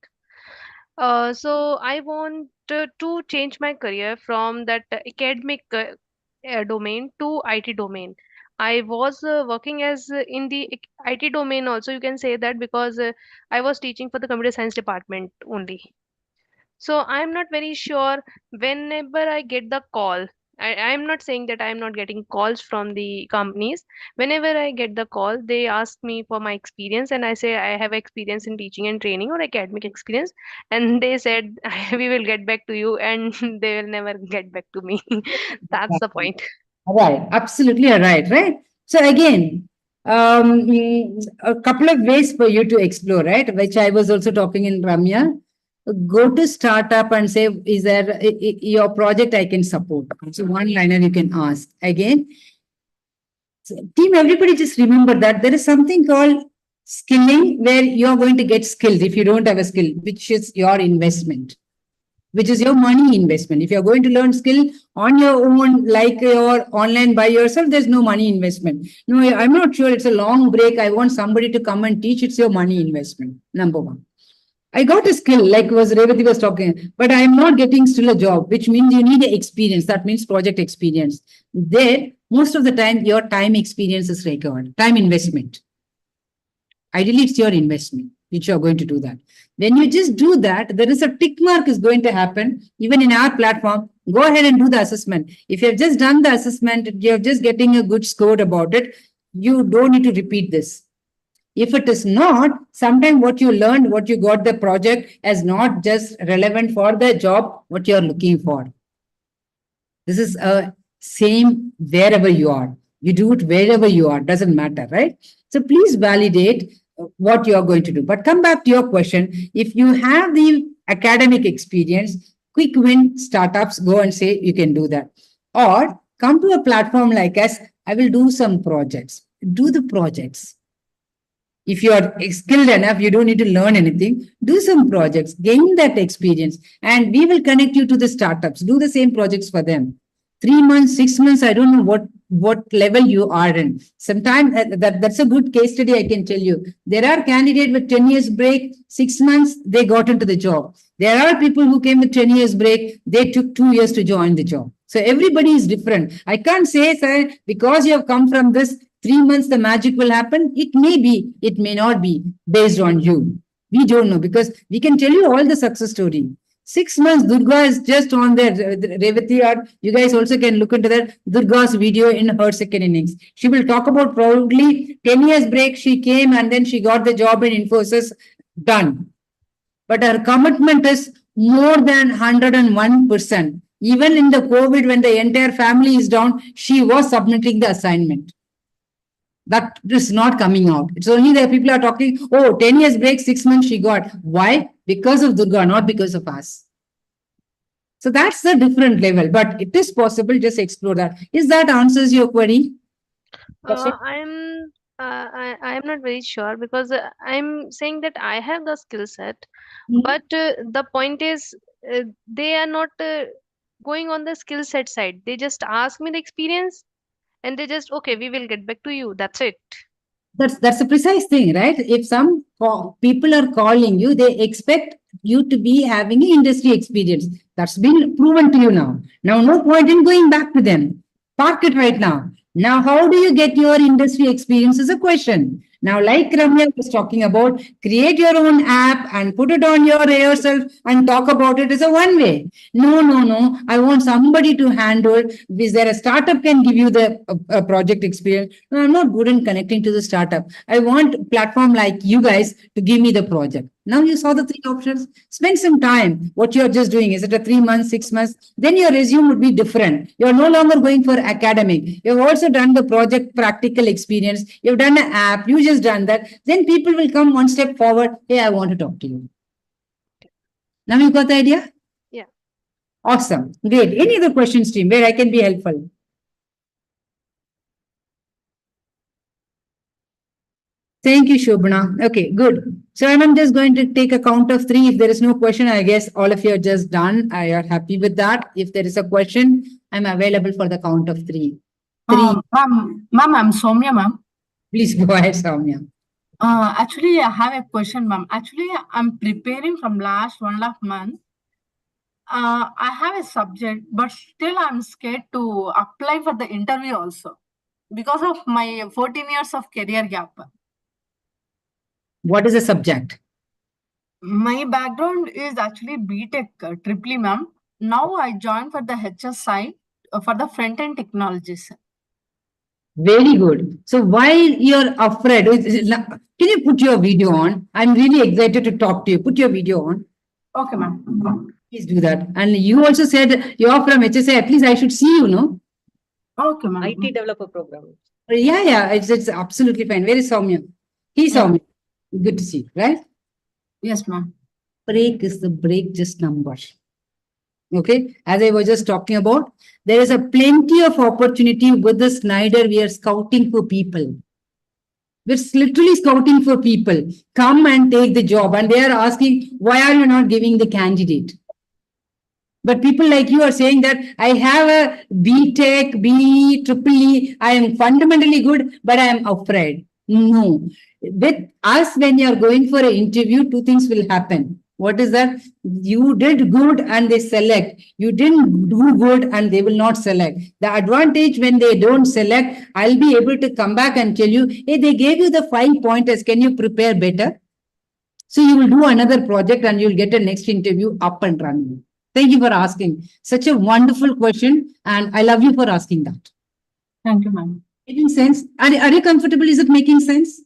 So I want to change my career from that academic domain to IT domain. I was working as in the IT domain also. You can say that because I was teaching for the computer science department only. So I'm not very sure whenever I get the call. I'm not saying that I'm not getting calls from the companies. Whenever I get the call, they ask me for my experience, and I say I have experience in teaching and training or academic experience. And they said, we will get back to you, and they will never get back to me. That's the point. Right, absolutely right, right? So again, a couple of ways for you to explore, right? Which I was also talking in Ramya. Go to startup and say, is there your project I can support? So one liner you can ask. Again, team, everybody just remember that there is something called skilling where you're going to get skilled if you don't have a skill, which is your investment, which is your money investment. If you're going to learn skill on your own, like your online by yourself, there's no money investment. No, I'm not sure. It's a long break. I want somebody to come and teach. It's your money investment. Number one. I got a skill, like was Revati was talking, but I'm not getting still a job, which means you need experience. That means project experience. There, most of the time, your time experience is required. Time investment. Ideally, it's your investment, which you're going to do that. When you just do that, there is a tick mark is going to happen. Even in our platform, go ahead and do the assessment. If you have just done the assessment, you're just getting a good score about it. You don't need to repeat this. If it is not, sometimes what you learned, what you got the project is not just relevant for the job, what you're looking for. This is a same wherever you are. You do it wherever you are, doesn't matter, right? So please validate what you're going to do. But come back to your question. If you have the academic experience, quick win startups, go and say you can do that. Or come to a platform like us, I will do some projects. Do the projects. If you are skilled enough, you don't need to learn anything. Do some projects, gain that experience, and we will connect you to the startups. Do the same projects for them. 3 months, 6 months, I don't know what level you are in. Sometimes that's a good case study, I can tell you. There are candidates with 10 years break, 6 months, they got into the job. There are people who came with 10 years break, they took 2 years to join the job. So everybody is different. I can't say, sir, because you have come from this 3 months, the magic will happen. It may be, it may not be based on you. We don't know because we can tell you all the success story. 6 months, Durga is just on there. Revati, or you guys also can look into that. Durga's video in her second innings. She will talk about probably 10 years break. She came and then she got the job in Infosys. Done. But her commitment is more than 101%. Even in the COVID, when the entire family is down, she was submitting the assignment. That is not coming out. It's only that people are talking, oh, 10 years break, 6 months she got. Why? Because of Durga, not because of us. So that's the different level, but it is possible. Just explore that. Is that answers your query? I am not very sure because I'm saying that I have the skill set, Mhm. but the point is they are not going on the skill set side. They just ask me the experience and they just okay, we will get back to you. That's it. That's a precise thing, right? If some people are calling you, they expect you to be having an industry experience. That's been proven to you now. Now, no point in going back to them. Park it right now. Now, how do you get your industry experience is a question. Now, like Ramya was talking about, create your own app and put it on your yourself and talk about it is a one way. No, no, no. I want somebody to handle. Is there a startup can give you the project experience? No, I'm not good in connecting to the startup. I want platform like you guys to give me the project. Now you saw the three options. Spend some time. What you're just doing is it a 3 months, 6 months? Then your resume would be different. You're no longer going for academic. You've also done the project practical experience. You've done an app. You just done that. Then people will come one step forward. Hey, I want to talk to you. Now you got the idea? Yeah. Awesome. Great. Any other questions, team, where I can be helpful? Thank you, Shobana. Okay, good. So I'm just going to take a count of three. If there is no question, I guess all of you are just done. I are happy with that. If there is a question, I'm available for the count of three. Three. Ma'am, I'm Soumya, ma'am. Please go ahead, Soumya. Actually, I have a question, ma'am. Actually, I'm preparing from last 1.5 months. I have a subject, but still I'm scared to apply for the interview also because of my 14 years of career gap. What is the subject? My background is actually BTech triple, ma'am. Now I joined for the HSI for the front-end technologies. Very good. So while you're afraid, can you put your video on? I'm really excited to talk to you. Put your video on. Okay, ma'am. Please do that. And you also said you're from HSA. At least I should see you, no? Okay, ma'am. IT developer program. Yeah, it's absolutely fine. Where is Soumya? He's Yeah. Soumya. Good to see you, right? Yes, ma'am. Break is the break just number. Okay, as I was just talking about, there is a plenty of opportunity with the Snyder. We are scouting for people. We're literally scouting for people. Come and take the job. And they are asking, why are you not giving the candidate? But people like you are saying that I have a B Tech, B, Triple E, I am fundamentally good, but I am afraid. No. With us, when you are going for an interview, two things will happen. What is that? You did good and they select. You didn't do good and they will not select. The advantage when they don't select, I'll be able to come back and tell you, hey, they gave you the 5 pointers. Can you prepare better? So you will do another project and you'll get a next interview up and running. Thank you for asking. Such a wonderful question. And I love you for asking that. Thank you, ma'am. Making sense? Are you comfortable? Is it making sense?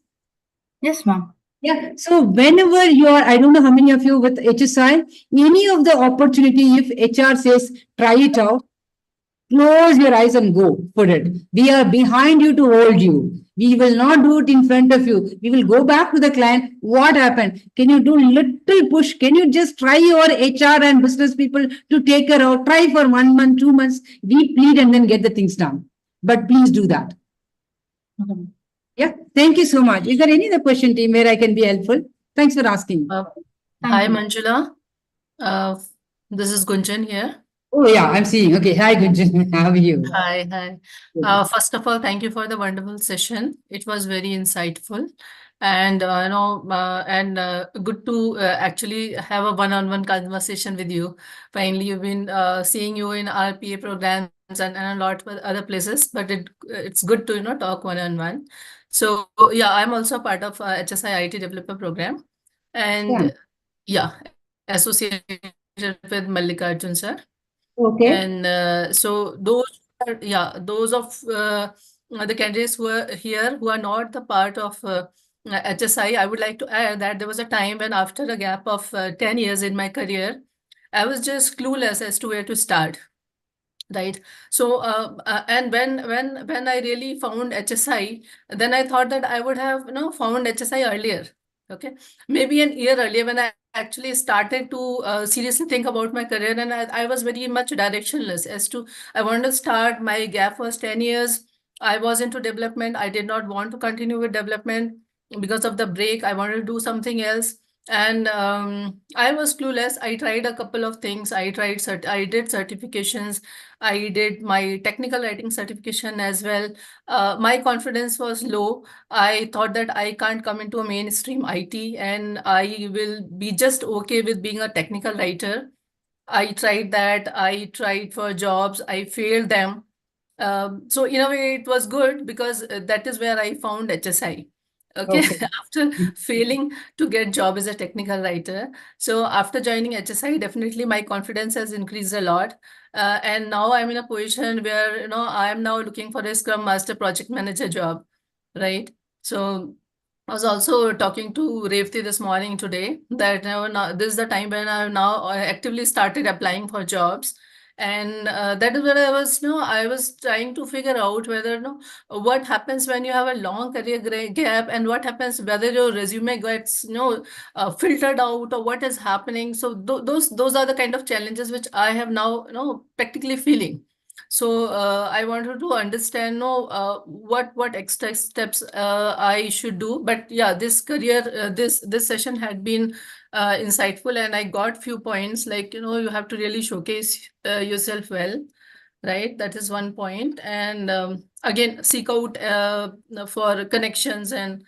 Yes, ma'am. Yeah. So whenever you are, I don't know how many of you with HSI, any of the opportunity, if HR says, try it out, close your eyes and go for it. We are behind you to hold you. We will not do it in front of you. We will go back to the client. What happened? Can you do little push? Can you just try your HR and business people to take her out? Try for 1 month, 2 months. We plead and then get the things done. But please do that. Okay. Yeah. Thank you so much. Is there any other question, team, where I can be helpful? Thanks for asking. Thank Hi, you. Manjula. This is Gunjan here. Oh, yeah, I'm seeing. Okay. Hi, Gunjan. How are you? Hi. First of all, thank you for the wonderful session. It was very insightful, and good to actually have a one-on-one conversation with you. Finally, you've been seeing you in RPA programs and a lot of other places, but it's good to talk one-on-one. So yeah, I'm also part of HSI IT Developer Program, and associated with Mallikarjun sir. Okay. And so those of the candidates who are here who are not the part of HSI, I would like to add that there was a time when after a gap of 10 years in my career, I was just clueless as to where to start. Right. So, and when I really found HSI, then I thought that I would have found HSI earlier. Okay, maybe an year earlier when I actually started to seriously think about my career, and I was very much directionless as to I wanted to start. My gap was 10 years. I was into development. I did not want to continue with development because of the break. I wanted to do something else. And I was clueless. I tried a couple of things. I did certifications. I did my technical writing certification as well. My confidence was low. I thought that I can't come into a mainstream IT and I will be just okay with being a technical writer. I tried that. I tried for jobs. I failed them. So in a way, it was good because that is where I found HSI. Okay, Okay. after failing to get job as a technical writer. So after joining HSI, definitely my confidence has increased a lot. And now I'm in a position where, I am now looking for a Scrum Master project manager job, right? So I was also talking to Revati this morning today that now this is the time when I've now actively started applying for jobs. And that is where I was trying to figure out whether, what happens when you have a long career gap and what happens whether your resume gets, filtered out or what is happening. So those are the kind of challenges which I have now, practically feeling. So I wanted to understand, what extra steps I should do. But yeah, this session had been insightful, and I got few points like, you have to really showcase yourself well, right? That is one point. And again, seek out for connections and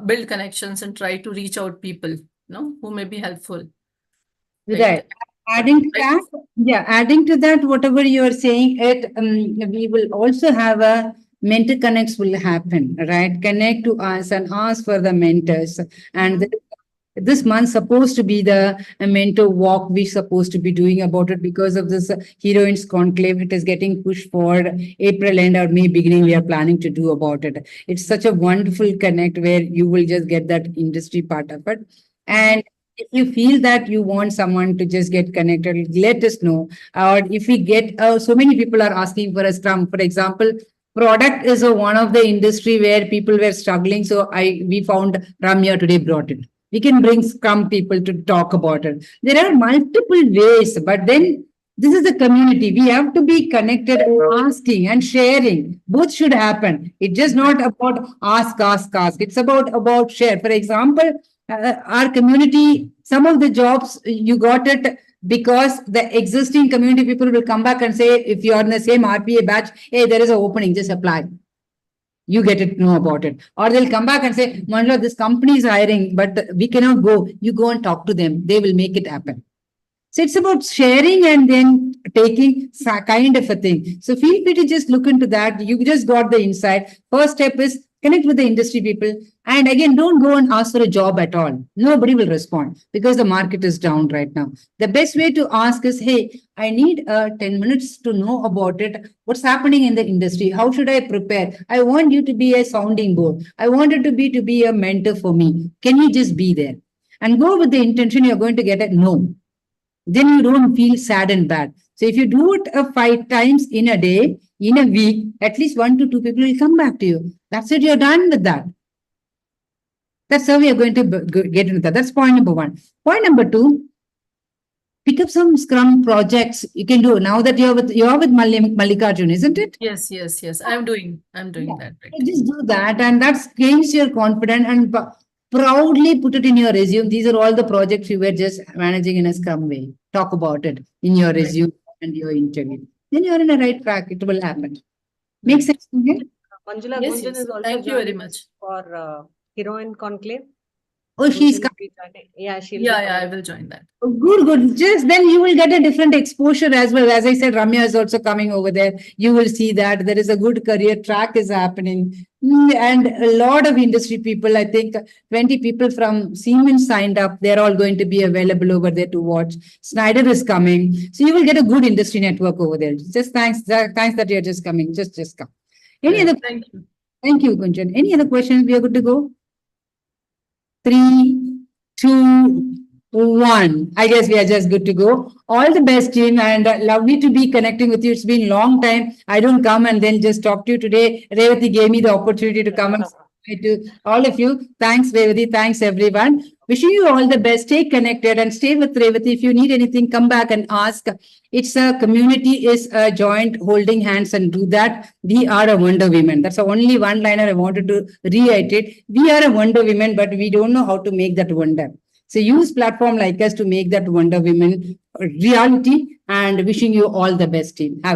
build connections and try to reach out people, who may be helpful, right? Right. Adding to that, yeah, adding to that, whatever you are saying, we will also have a mentor connects will happen, right? Connect to us and ask for the mentors. And this month supposed to be the mentor walk we're supposed to be doing about it because of this heroines conclave. It is getting pushed forward. April end or May beginning, we are planning to do about it. It's such a wonderful connect where you will just get that industry part of it. And if you feel that you want someone to just get connected, let us know. Or if we get so many people are asking for a scrum, for example, product is one of the industry where people were struggling. So we found Ramya today brought it. We can bring scrum people to talk about it. There are multiple ways, but then this is a community. We have to be connected, asking and sharing. Both should happen. It's just not about ask. It's about share. For example, our community, some of the jobs you got it because the existing community people will come back and say, if you are in the same RPA batch, hey, there is an opening, just apply. You get to know about it. Or they'll come back and say, Mandla, this company is hiring, but we cannot go. You go and talk to them. They will make it happen. So it's about sharing and then taking kind of a thing. So feel free to just look into that. You just got the insight. First step is connect with the industry people. And again, don't go and ask for a job at all. Nobody will respond because the market is down right now. The best way to ask is, hey, I need 10 minutes to know about it. What's happening in the industry? How should I prepare? I want you to be a sounding board. I want it to be a mentor for me. Can you just be there? And go with the intention you're going to get a no. Then you don't feel sad and bad. So if you do it 5 times in a day, in a week, at least 1 to 2 people will come back to you. That's it. You're done with that. That's how we are going to get into that. That's point number 1. Point number 2, pick up some Scrum projects you can do now that you're with Mallikarjun, isn't it? Yes. I'm doing that. Right. Just do that, and that gains your confidence and proudly put it in your resume. These are all the projects you were just managing in a Scrum way. Talk about it in your resume and your interview. Then you're in the right track. It will happen. Makes sense? Okay? Manjula Yes, Gunjan yes. is also Thank you very joining much. for Heroine Conclave. Oh, she's Gunjan will be joining. Yeah, she'll be Yeah, I coming. will join that. good. Just then you will get a different exposure as well. As I said, Ramya is also coming over there. You will see that there is a good career track is happening. And a lot of industry people, I think 20 people from Siemens signed up. They're all going to be available over there to watch. Snyder is coming. So you will get a good industry network over there. Just thanks that you're just coming. Just come. Any Right. other? Thank you. Thank you, Gunjan. Any other questions? We are good to go? 3, 2, 1. I guess we are just good to go. All the best, team, and lovely to be connecting with you. It's been a long time. I don't come and then just talk to you today. Revati gave me the opportunity to come and To all of you. Thanks, Revati. Thanks, everyone. Wishing you all the best. Stay connected and stay with Revati. If you need anything, come back and ask. It's a community, is a joint holding hands and do that. We are a Wonder Women. That's the only one liner I wanted to reiterate. We are a Wonder Women, but we don't know how to make that wonder. So use platform like us to make that Wonder Women a reality, and wishing you all the best, team. Have